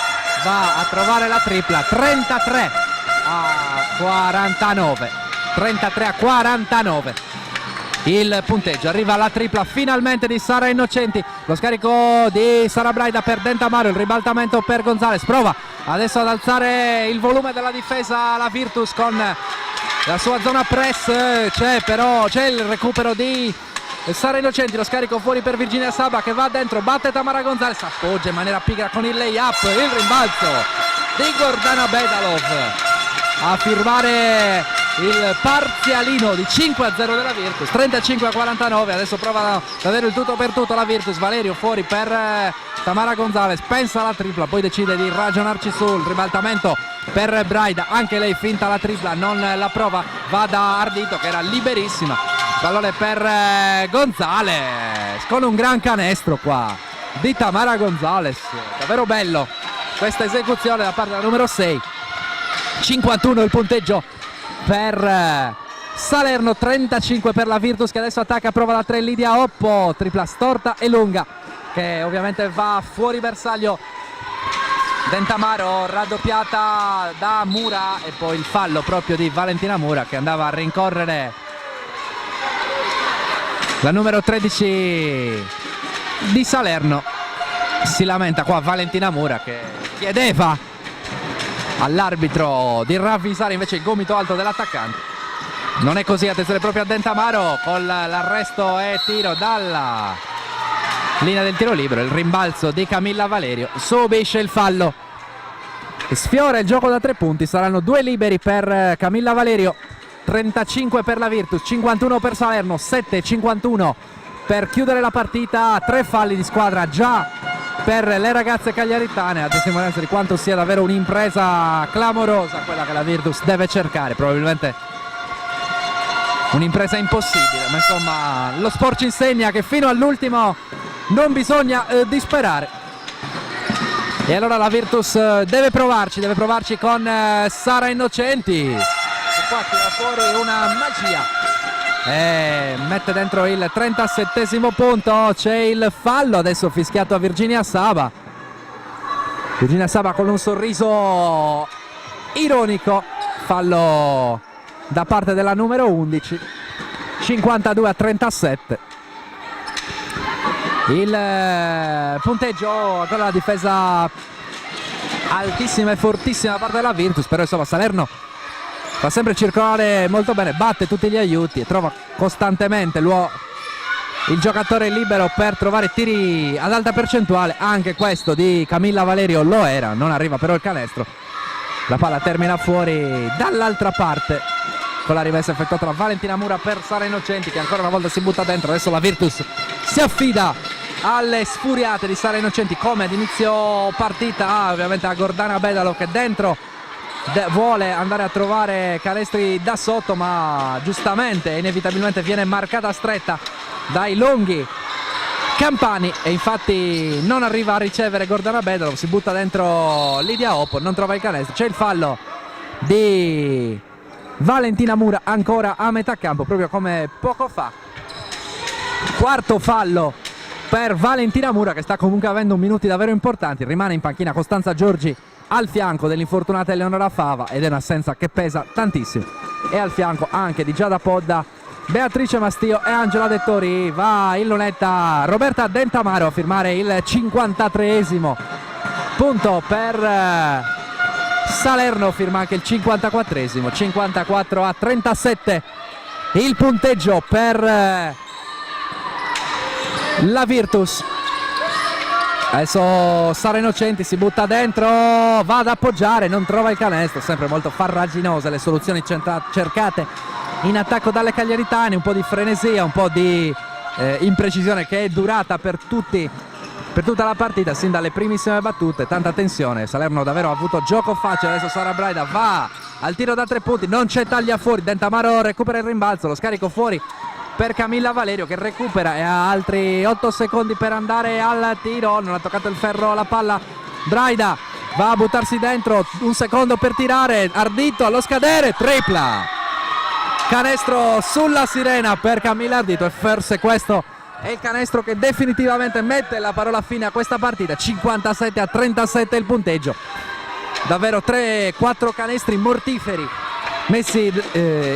va a trovare la tripla, 33-49 il punteggio, arriva la tripla finalmente di Sara Innocenti, lo scarico di Sara Braida per Dentamaro, il ribaltamento per Gonzalez, prova adesso ad alzare il volume della difesa la Virtus con la sua zona press, c'è il recupero di Sara Innocenti, lo scarico fuori per Virginia Saba che va dentro, batte Tamara Gonzalez, appoggia in maniera pigra con il lay-up, il rimbalzo di Gordana Bedalov a firmare il parzialino di 5-0 della Virtus, 35-49, adesso prova ad avere il tutto per tutto la Virtus, Valerio fuori per Tamara Gonzalez, pensa alla tripla, poi decide di ragionarci sul ribaltamento per Braida, anche lei finta la tripla, non la prova, va da Ardito che era liberissima, pallone per Gonzalez, con un gran canestro qua di Tamara Gonzalez, davvero bello questa esecuzione da parte della numero 6. 51 il punteggio per Salerno, 35 per la Virtus che adesso attacca, prova la 3 Lidia Oppo, tripla storta e lunga che ovviamente va fuori bersaglio. Dentamaro raddoppiata da Mura e poi il fallo proprio di Valentina Mura che andava a rincorrere la numero 13 di Salerno. Si lamenta qua Valentina Mura che chiedeva all'arbitro di ravvisare invece il gomito alto dell'attaccante. Non è così, attenzione proprio a Dentamaro con l'arresto e tiro dalla linea del tiro libero, il rimbalzo di Camilla Valerio, subisce il fallo e sfiora il gioco da 3 punti. Saranno 2 liberi per Camilla Valerio, 35 per la Virtus, 51 per Salerno, 7-51 per chiudere la partita. 3 falli di squadra già per le ragazze cagliaritane, a testimonianza di quanto sia davvero un'impresa clamorosa quella che la Virtus deve cercare, probabilmente un'impresa impossibile, ma insomma lo sport ci insegna che fino all'ultimo non bisogna disperare. E allora la Virtus deve provarci con Sara Innocenti, che qua tira fuori una magia e mette dentro il 37esimo punto. C'è il fallo adesso fischiato a Virginia Saba con un sorriso ironico, fallo da parte della numero 11, 52-37. Il punteggio, ancora la difesa altissima e fortissima da parte della Virtus, però insomma Salerno fa sempre circolare molto bene, batte tutti gli aiuti e trova costantemente il giocatore libero per trovare tiri ad alta percentuale. Anche questo di Camilla Valerio lo era, non arriva però il canestro. La palla termina fuori dall'altra parte con la rimessa effettuata da Valentina Mura per Sara Innocenti, che ancora una volta si butta dentro. Adesso la Virtus si affida alle sfuriate di Sara Innocenti come ad inizio partita. Ovviamente a Gordana Bedalo che dentro vuole andare a trovare canestri da sotto, ma giustamente inevitabilmente viene marcata stretta dai lunghi Campani e infatti non arriva a ricevere Gordana Bedalo. Si butta dentro Lidia Oppo, non trova il canestro. C'è il fallo di Valentina Mura ancora a metà campo, proprio come poco fa. Quarto fallo per Valentina Mura, che sta comunque avendo minuti davvero importanti. Rimane in panchina Costanza Giorgi al fianco dell'infortunata Eleonora Fava ed è un'assenza che pesa tantissimo. E al fianco anche di Giada Podda, Beatrice Mastio e Angela Dettori. Va in lunetta Roberta Dentamaro a firmare il 53esimo punto per Salerno, firma anche il 54esimo. 54-37 il punteggio per la Virtus. Adesso Sara Innocenti si butta dentro, va ad appoggiare, non trova il canestro. Sempre molto farraginose le soluzioni cercate in attacco dalle cagliaritane. Un po' di frenesia, un po' di imprecisione che è durata per tutta la partita, sin dalle primissime battute. Tanta tensione, Salerno davvero ha avuto gioco facile. Adesso Sara Braida va al tiro da 3 punti, non c'è taglia fuori. Dentamaro recupera il rimbalzo, lo scarico fuori per Camilla Valerio che recupera e ha altri 8 secondi per andare al tiro. Non ha toccato il ferro la palla Braida, va a buttarsi dentro, un secondo per tirare, Ardito allo scadere, tripla, canestro sulla sirena per Camilla Ardito e forse questo è il canestro che definitivamente mette la parola fine a questa partita. 57-37 il punteggio, davvero 3-4 canestri mortiferi messi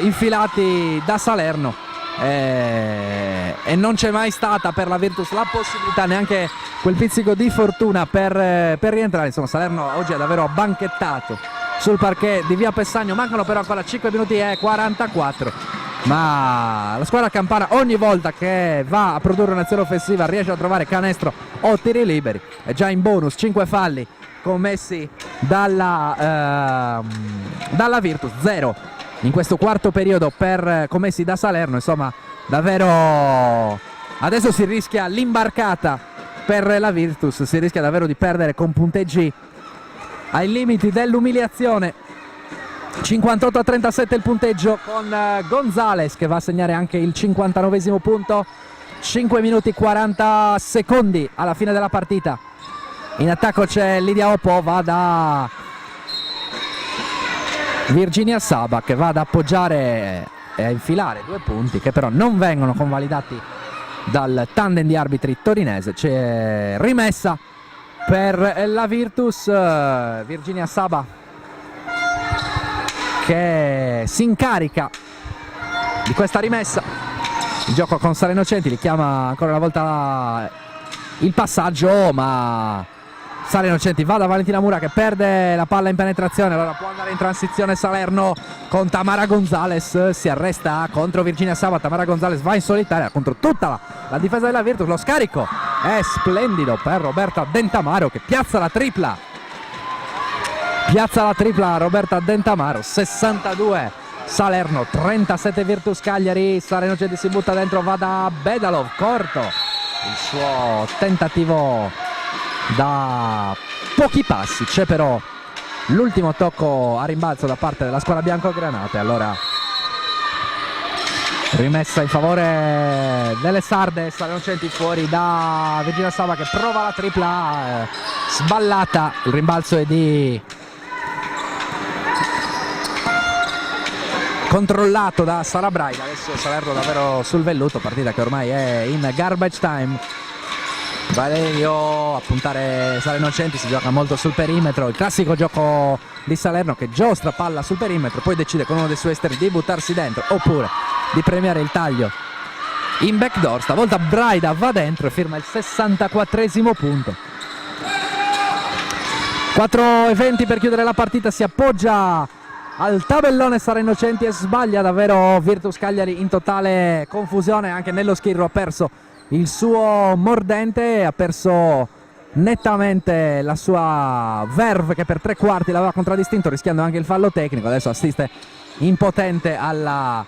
infilati da Salerno. E non c'è mai stata per la Virtus la possibilità, neanche quel pizzico di fortuna per rientrare. Insomma Salerno oggi ha davvero banchettato sul parquet di via Pessagno. Mancano però ancora 5 minuti e 44, ma la squadra campana ogni volta che va a produrre un'azione offensiva riesce a trovare canestro o tiri liberi. È già in bonus 5 falli commessi dalla Virtus, 0 in questo quarto periodo commessi da Salerno. Insomma davvero adesso si rischia l'imbarcata per la Virtus, si rischia davvero di perdere con punteggi ai limiti dell'umiliazione. 58-37 il punteggio, con Gonzales che va a segnare anche il 59esimo punto. 5 minuti 40 secondi alla fine della partita. In attacco c'è Lidia Oppo, va da Virginia Saba che va ad appoggiare e a infilare 2 punti che però non vengono convalidati dal tandem di arbitri torinese. C'è rimessa per la Virtus, Virginia Saba che si incarica di questa rimessa. Il gioco con Sara Innocenti, li chiama ancora una volta il passaggio, ma Sara Innocenti va da Valentina Mura che perde la palla in penetrazione. Allora può andare in transizione Salerno con Tamara Gonzales, si arresta contro Virginia Saba. Tamara Gonzales va in solitaria contro tutta la difesa della Virtus. Lo scarico è splendido per Roberta Dentamaro che piazza la tripla Roberta Dentamaro. 62 Salerno, 37 Virtus Cagliari. Sara Innocenti si butta dentro, va da Bedalov, corto il suo tentativo da pochi passi. C'è però l'ultimo tocco a rimbalzo da parte della squadra bianco-granate. Allora rimessa in favore delle sarde. Sara Innocenti fuori da Virginia Saba che prova la tripla, sballata. Il rimbalzo è controllato da Sara Braida. Adesso Salerno davvero sul velluto, partita che ormai è in garbage time. Valerio a puntare Sale Innocenti, si gioca molto sul perimetro, il classico gioco di Salerno che giostra palla sul perimetro, poi decide con uno dei suoi esterni di buttarsi dentro oppure di premiare il taglio in backdoor. Stavolta Braida va dentro e firma il 64esimo punto. 4:20 per chiudere la partita, si appoggia al tabellone Sale Innocenti e sbaglia davvero Virtus Cagliari in totale confusione. Anche Nello Schirru ha perso il suo mordente, ha perso nettamente la sua verve che per 3/4 l'aveva contraddistinto, rischiando anche il fallo tecnico. Adesso assiste impotente alla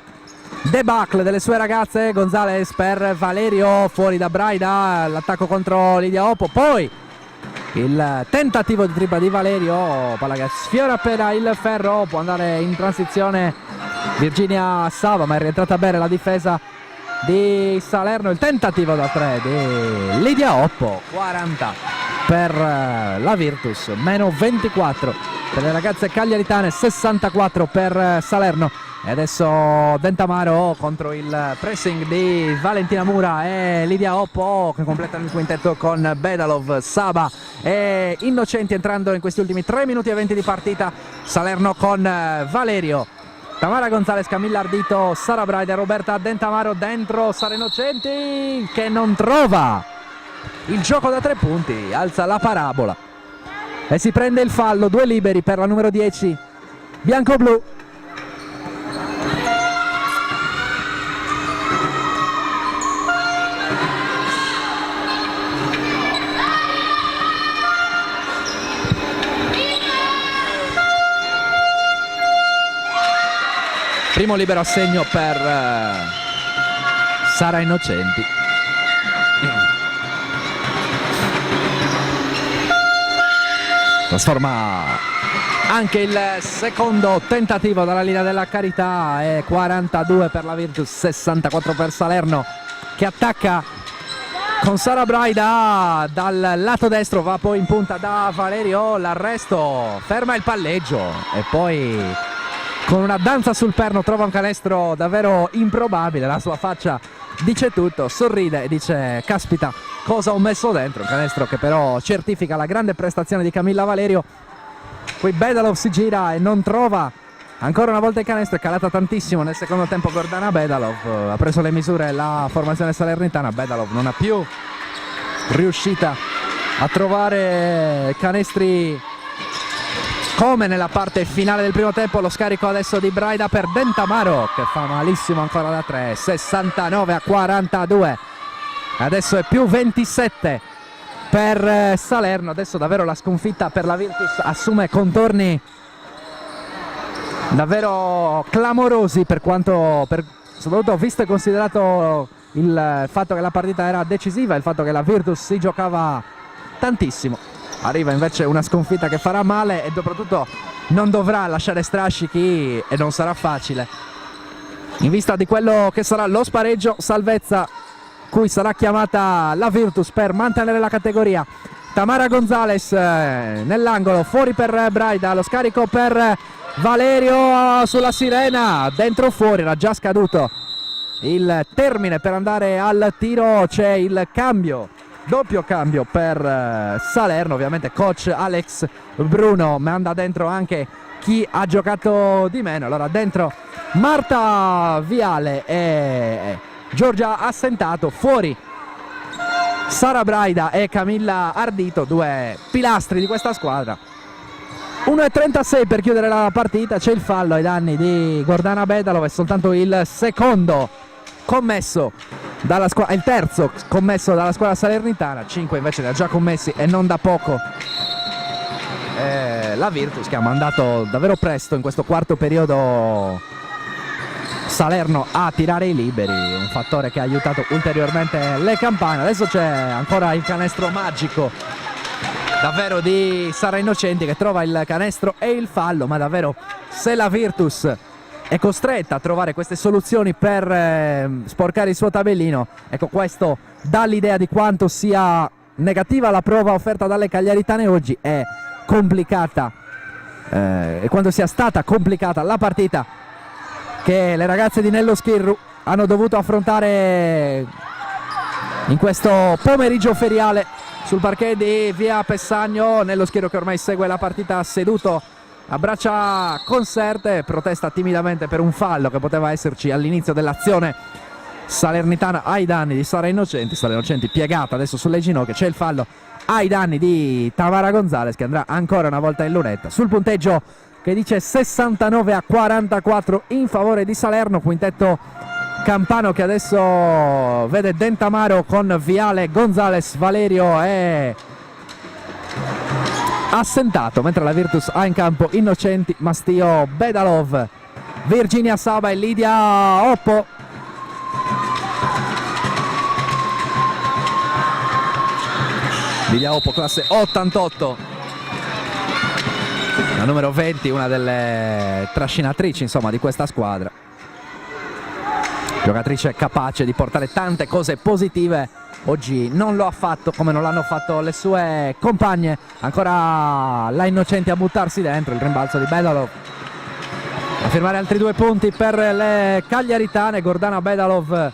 debacle delle sue ragazze. Gonzalez per Valerio, fuori da Braida, l'attacco contro Lidia Oppo, poi il tentativo di tripla di Valerio, palla che sfiora appena il ferro, può andare in transizione Virginia Sava, ma è rientrata bene la difesa di Salerno. Il tentativo da 3 di Lidia Oppo, 40 per la Virtus, meno 24 per le ragazze cagliaritane, 64 per Salerno. E adesso Dentamaro contro il pressing di Valentina Mura e Lidia Oppo che completano il quintetto con Bedalov, Saba e Innocenti entrando in questi ultimi 3 minuti e 20 di partita. Salerno con Valerio, Tamara Gonzalez, Camilla Ardito, Sara Braida, Roberta Dentamaro dentro. Sale Innocenti che non trova il gioco da 3 punti, alza la parabola e si prende il fallo. 2 liberi per la numero 10 bianco-blu. Primo libero a segno per Sara Innocenti. Trasforma anche il secondo tentativo dalla linea della carità e 42 per la Virtus, 64 per Salerno che attacca con Sara Braida dal lato destro, va poi in punta da Valerio, l'arresto, ferma il palleggio e poi con una danza sul perno trova un canestro davvero improbabile. La sua faccia dice tutto, sorride e dice caspita cosa ho messo dentro, un canestro che però certifica la grande prestazione di Camilla Valerio. Qui Bedalov si gira e non trova ancora una volta il canestro, è calata tantissimo nel secondo tempo Gordana Bedalov, ha preso le misure la formazione salernitana. Bedalov non ha più riuscita a trovare canestri come nella parte finale del primo tempo. Lo scarico adesso di Braida per Dentamaro che fa malissimo ancora da 3, 69-42, adesso è più 27 per Salerno. Adesso davvero la sconfitta per la Virtus assume contorni davvero clamorosi, per quanto soprattutto visto e considerato il fatto che la partita era decisiva, il fatto che la Virtus si giocava tantissimo. Arriva invece una sconfitta che farà male e soprattutto non dovrà lasciare strascichi e non sarà facile in vista di quello che sarà lo spareggio salvezza cui sarà chiamata la Virtus per mantenere la categoria. Tamara Gonzalez nell'angolo, fuori per Braida, lo scarico per Valerio sulla sirena, dentro fuori, era già scaduto il termine per andare al tiro. C'è il cambio, doppio cambio per Salerno, ovviamente coach Alex Bruno manda dentro anche chi ha giocato di meno. Allora dentro Marta Viale e Giorgia Assentato, fuori Sara Braida e Camilla Ardito, due pilastri di questa squadra. 1:36 per chiudere la partita, c'è il fallo ai danni di Gordana Bedalov, è soltanto il secondo commesso dalla squadra, il terzo commesso dalla squadra salernitana, 5 invece ne ha già commessi e non da poco la Virtus, che ha mandato davvero presto in questo quarto periodo Salerno a tirare i liberi, un fattore che ha aiutato ulteriormente le campane. Adesso c'è ancora il canestro magico davvero di Sara Innocenti che trova il canestro e il fallo, ma davvero se la Virtus è costretta a trovare queste soluzioni per sporcare il suo tabellino, ecco, questo dà l'idea di quanto sia negativa la prova offerta dalle cagliaritane oggi, è complicata e quando sia stata complicata la partita che le ragazze di Nello Schirru hanno dovuto affrontare in questo pomeriggio feriale sul parquet di via Pessagno. Nello schiero che ormai segue la partita seduto a braccia conserte, protesta timidamente per un fallo che poteva esserci all'inizio dell'azione salernitana ai danni di Sara Innocenti piegata adesso sulle ginocchia. C'è il fallo ai danni di Tamara Gonzalez, che andrà ancora una volta in lunetta sul punteggio che dice 69-44 in favore di Salerno. Quintetto campano che adesso vede Dentamaro con Viale, Gonzalez, Valerio è assentato, mentre la Virtus ha in campo Innocenti, Mastio, Bedalov, Virginia Saba e Lidia Oppo. Lidia Oppo, classe 88, la numero 20, una delle trascinatrici insomma di questa squadra, giocatrice capace di portare tante cose positive. Oggi non lo ha fatto come non l'hanno fatto le sue compagne. Ancora la Innocenti a buttarsi dentro, il rimbalzo di Bedalov a firmare altri 2 punti per le cagliaritane. Gordana Bedalov,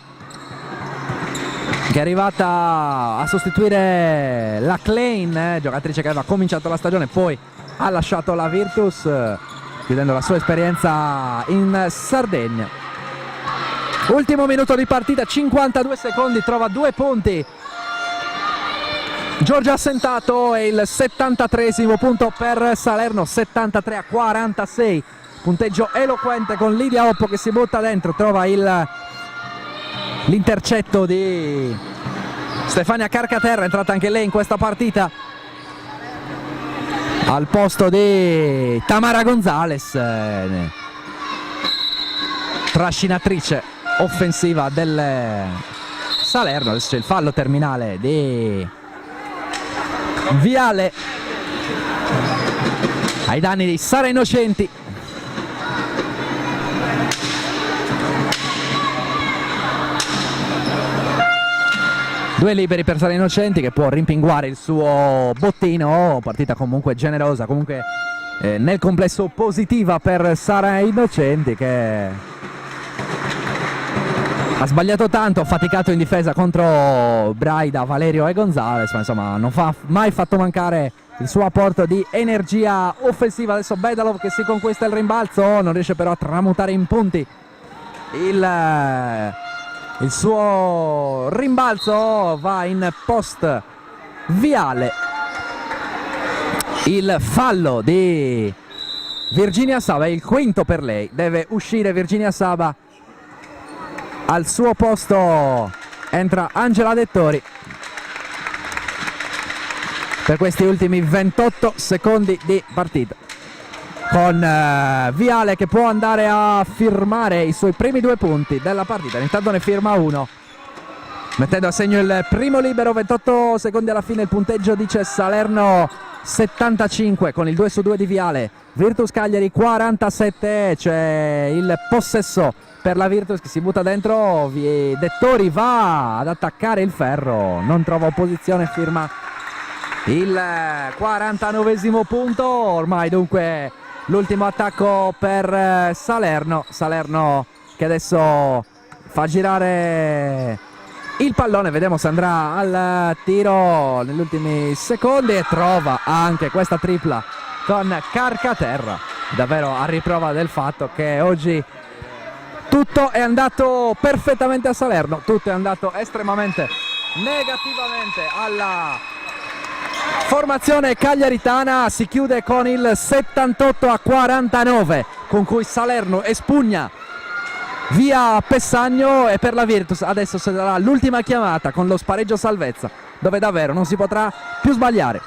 che è arrivata a sostituire la Klein, giocatrice che aveva cominciato la stagione poi ha lasciato la Virtus, chiudendo la sua esperienza in Sardegna. Ultimo minuto di partita, 52 secondi, trova 2 punti Giorgia Assentato e il 73esimo punto per Salerno, 73-46, punteggio eloquente con Lidia Oppo che si butta dentro, trova l'intercetto di Stefania Carcaterra, entrata anche lei in questa partita al posto di Tamara Gonzalez, trascinatrice offensiva del Salerno. Adesso c'è il fallo terminale di Viale ai danni di Sara Innocenti. Due liberi per Sara Innocenti, che può rimpinguare il suo bottino. Partita comunque generosa, comunque nel complesso positiva per Sara Innocenti, che ha sbagliato tanto, ha faticato in difesa contro Braida, Valerio e Gonzalez, ma insomma non ha mai fatto mancare il suo apporto di energia offensiva. Adesso Bedalov che si conquista il rimbalzo, non riesce però a tramutare in punti il suo rimbalzo, va in post Viale. Il fallo di Virginia Saba è il quinto per lei, deve uscire Virginia Saba. Al suo posto entra Angela Dettori per questi ultimi 28 secondi di partita, con Viale che può andare a firmare i suoi primi 2 punti della partita. Intanto ne firma uno, mettendo a segno il primo libero. 28 secondi alla fine, il punteggio dice Salerno 75 con il 2-2 di Viale, Virtus Cagliari 47. C'è il possesso per la Virtus che si butta dentro, Dettori va ad attaccare il ferro, non trova opposizione, firma il 49esimo punto. Ormai dunque l'ultimo attacco per Salerno che adesso fa girare il pallone, vediamo se andrà al tiro negli ultimi secondi e trova anche questa tripla con Carcaterra, davvero a riprova del fatto che oggi tutto è andato perfettamente a Salerno, tutto è andato estremamente negativamente alla formazione cagliaritana. Si chiude con il 78-49 con cui Salerno espugna via Pessagno, e per la Virtus adesso sarà l'ultima chiamata con lo spareggio salvezza, dove davvero non si potrà più sbagliare.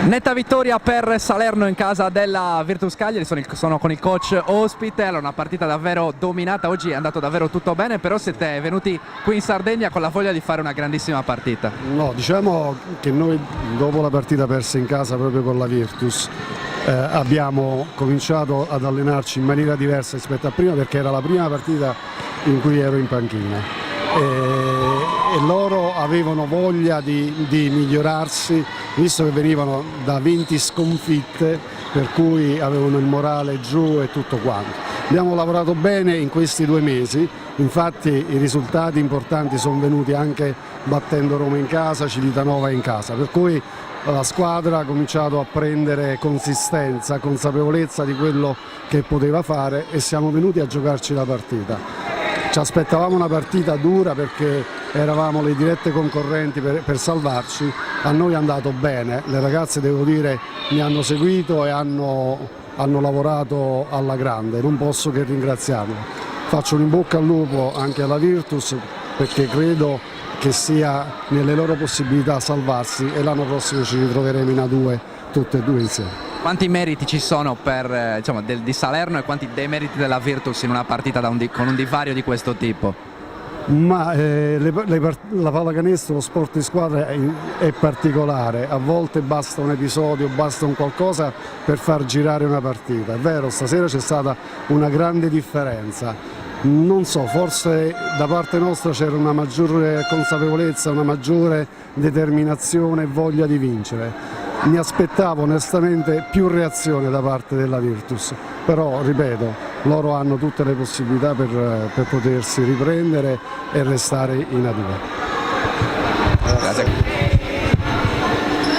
Netta vittoria per Salerno in casa della Virtus Cagliari, sono con il coach ospite. Allora, una partita davvero dominata, oggi è andato davvero tutto bene, però siete venuti qui in Sardegna con la voglia di fare una grandissima partita. No, diciamo che noi dopo la partita persa in casa proprio con la Virtus abbiamo cominciato ad allenarci in maniera diversa rispetto a prima, perché era la prima partita in cui ero in panchina e loro avevano voglia di migliorarsi, visto che venivano da 20 sconfitte per cui avevano il morale giù e tutto quanto. Abbiamo lavorato bene in questi 2 mesi, infatti i risultati importanti sono venuti anche battendo Roma in casa, Civitanova in casa, per cui la squadra ha cominciato a prendere consistenza, consapevolezza di quello che poteva fare e siamo venuti a giocarci la partita. Ci aspettavamo una partita dura perché eravamo le dirette concorrenti per salvarci, a noi è andato bene, le ragazze devo dire mi hanno seguito e hanno lavorato alla grande, non posso che ringraziarle. Faccio un in bocca al lupo anche alla Virtus perché credo che sia nelle loro possibilità salvarsi e l'anno prossimo ci ritroveremo in A2 tutte e 2 insieme. Quanti meriti ci sono per, di Salerno e quanti demeriti della Virtus in una partita con un divario di questo tipo? Ma la pallacanestro, lo sport di squadra è particolare, a volte basta un episodio, basta un qualcosa per far girare una partita. È vero, stasera c'è stata una grande differenza, non so, forse da parte nostra c'era una maggiore consapevolezza, una maggiore determinazione e voglia di vincere. Mi aspettavo onestamente più reazione da parte della Virtus, però ripeto, loro hanno tutte le possibilità per potersi riprendere e restare in A2. Grazie.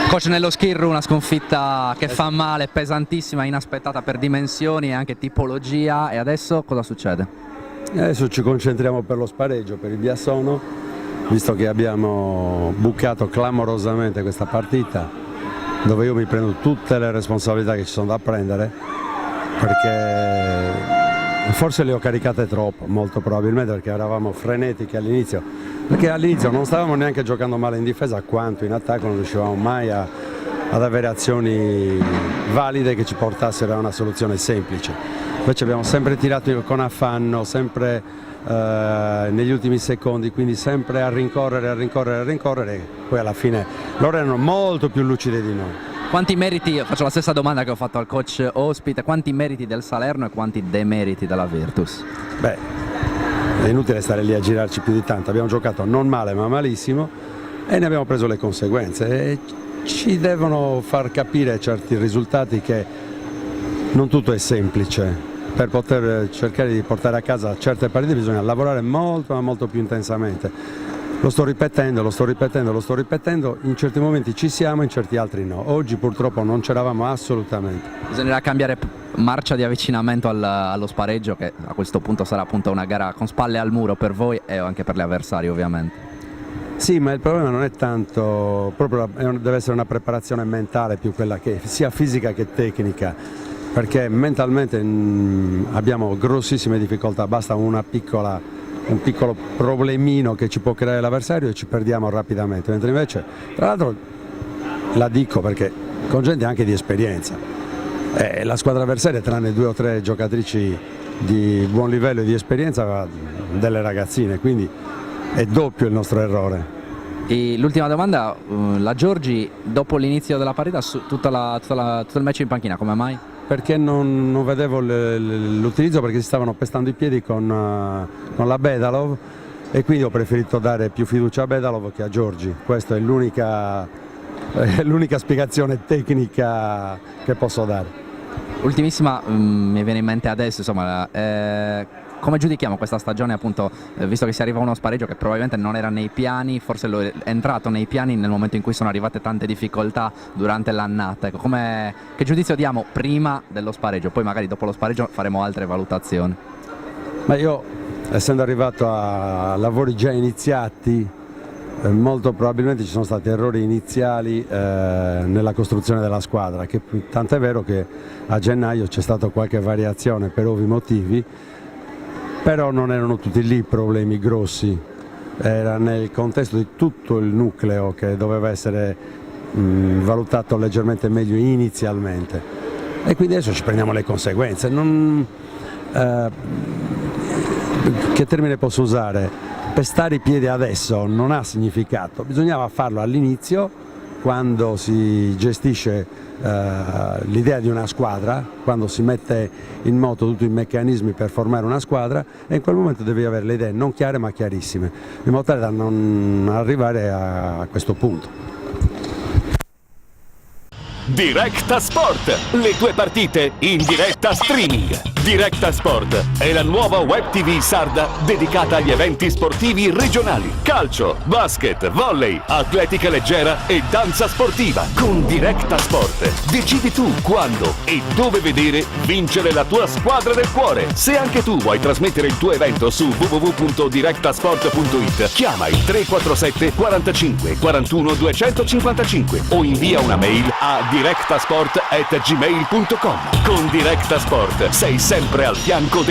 Coach, nello Schirru una sconfitta che fa male, pesantissima, inaspettata per dimensioni e anche tipologia, e adesso cosa succede? Adesso ci concentriamo per lo spareggio, per il Biassono, visto che abbiamo bucato clamorosamente questa partita, dove io mi prendo tutte le responsabilità che ci sono da prendere, perché forse le ho caricate troppo, molto probabilmente perché eravamo frenetici all'inizio, perché all'inizio non stavamo neanche giocando male in difesa quanto in attacco, non riuscivamo mai ad avere azioni valide che ci portassero a una soluzione semplice. Invece abbiamo sempre tirato con affanno, sempre negli ultimi secondi, quindi sempre a rincorrere, e poi alla fine loro erano molto più lucidi di noi. Quanti meriti, faccio la stessa domanda che ho fatto al coach ospite, quanti meriti del Salerno e quanti demeriti della Virtus? Beh, è inutile stare lì a girarci più di tanto, abbiamo giocato non male ma malissimo e ne abbiamo preso le conseguenze e ci devono far capire certi risultati che non tutto è semplice. Per poter cercare di portare a casa certe partite bisogna lavorare molto ma molto più intensamente. Lo sto ripetendo, in certi momenti ci siamo, in certi altri no. Oggi purtroppo non c'eravamo assolutamente. Bisognerà cambiare marcia di avvicinamento allo spareggio, che a questo punto sarà appunto una gara con spalle al muro per voi e anche per gli avversari ovviamente. Sì, ma il problema non è tanto, proprio deve essere una preparazione mentale più quella che sia fisica che tecnica. Perché mentalmente abbiamo grossissime difficoltà, basta un piccolo problemino che ci può creare l'avversario e ci perdiamo rapidamente, mentre invece, tra l'altro la dico perché con gente anche di esperienza, la squadra avversaria tranne 2 o 3 giocatrici di buon livello e di esperienza aveva delle ragazzine, quindi è doppio il nostro errore. L'ultima domanda, la Giorgi dopo l'inizio della partita tutto il match in panchina, come mai? Perché non vedevo l'utilizzo, perché si stavano pestando i piedi con la Bedalov e quindi ho preferito dare più fiducia a Bedalov che a Giorgi. Questa è l'unica spiegazione tecnica che posso dare. Ultimissima, mi viene in mente adesso, insomma, come giudichiamo questa stagione, appunto, visto che si arriva a uno spareggio che probabilmente non era nei piani, forse è entrato nei piani nel momento in cui sono arrivate tante difficoltà durante l'annata. Ecco, che giudizio diamo prima dello spareggio? Poi magari dopo lo spareggio faremo altre valutazioni. Ma io, essendo arrivato a lavori già iniziati, molto probabilmente ci sono stati errori iniziali nella costruzione della squadra, che tant'è vero che a gennaio c'è stata qualche variazione per ovvi motivi, però non erano tutti lì problemi grossi, era nel contesto di tutto il nucleo che doveva essere valutato leggermente meglio inizialmente e quindi adesso ci prendiamo le conseguenze. Che termine posso usare? Pestare i piedi adesso non ha significato, bisognava farlo all'inizio quando si gestisce l'idea di una squadra, quando si mette in moto tutti i meccanismi per formare una squadra, e in quel momento devi avere le idee non chiare ma chiarissime, in modo tale da non arrivare a questo punto. Directa Sport, le tue partite in diretta streaming. Directa Sport è la nuova web TV sarda dedicata agli eventi sportivi regionali. Calcio, basket, volley, atletica leggera e danza sportiva. Con Directa Sport decidi tu quando e dove vedere vincere la tua squadra del cuore. Se anche tu vuoi trasmettere il tuo evento su www.directasport.it, chiama il 347 45 41 255 o invia una mail a directasport@gmail.com. Con Directa Sport sei sempre al fianco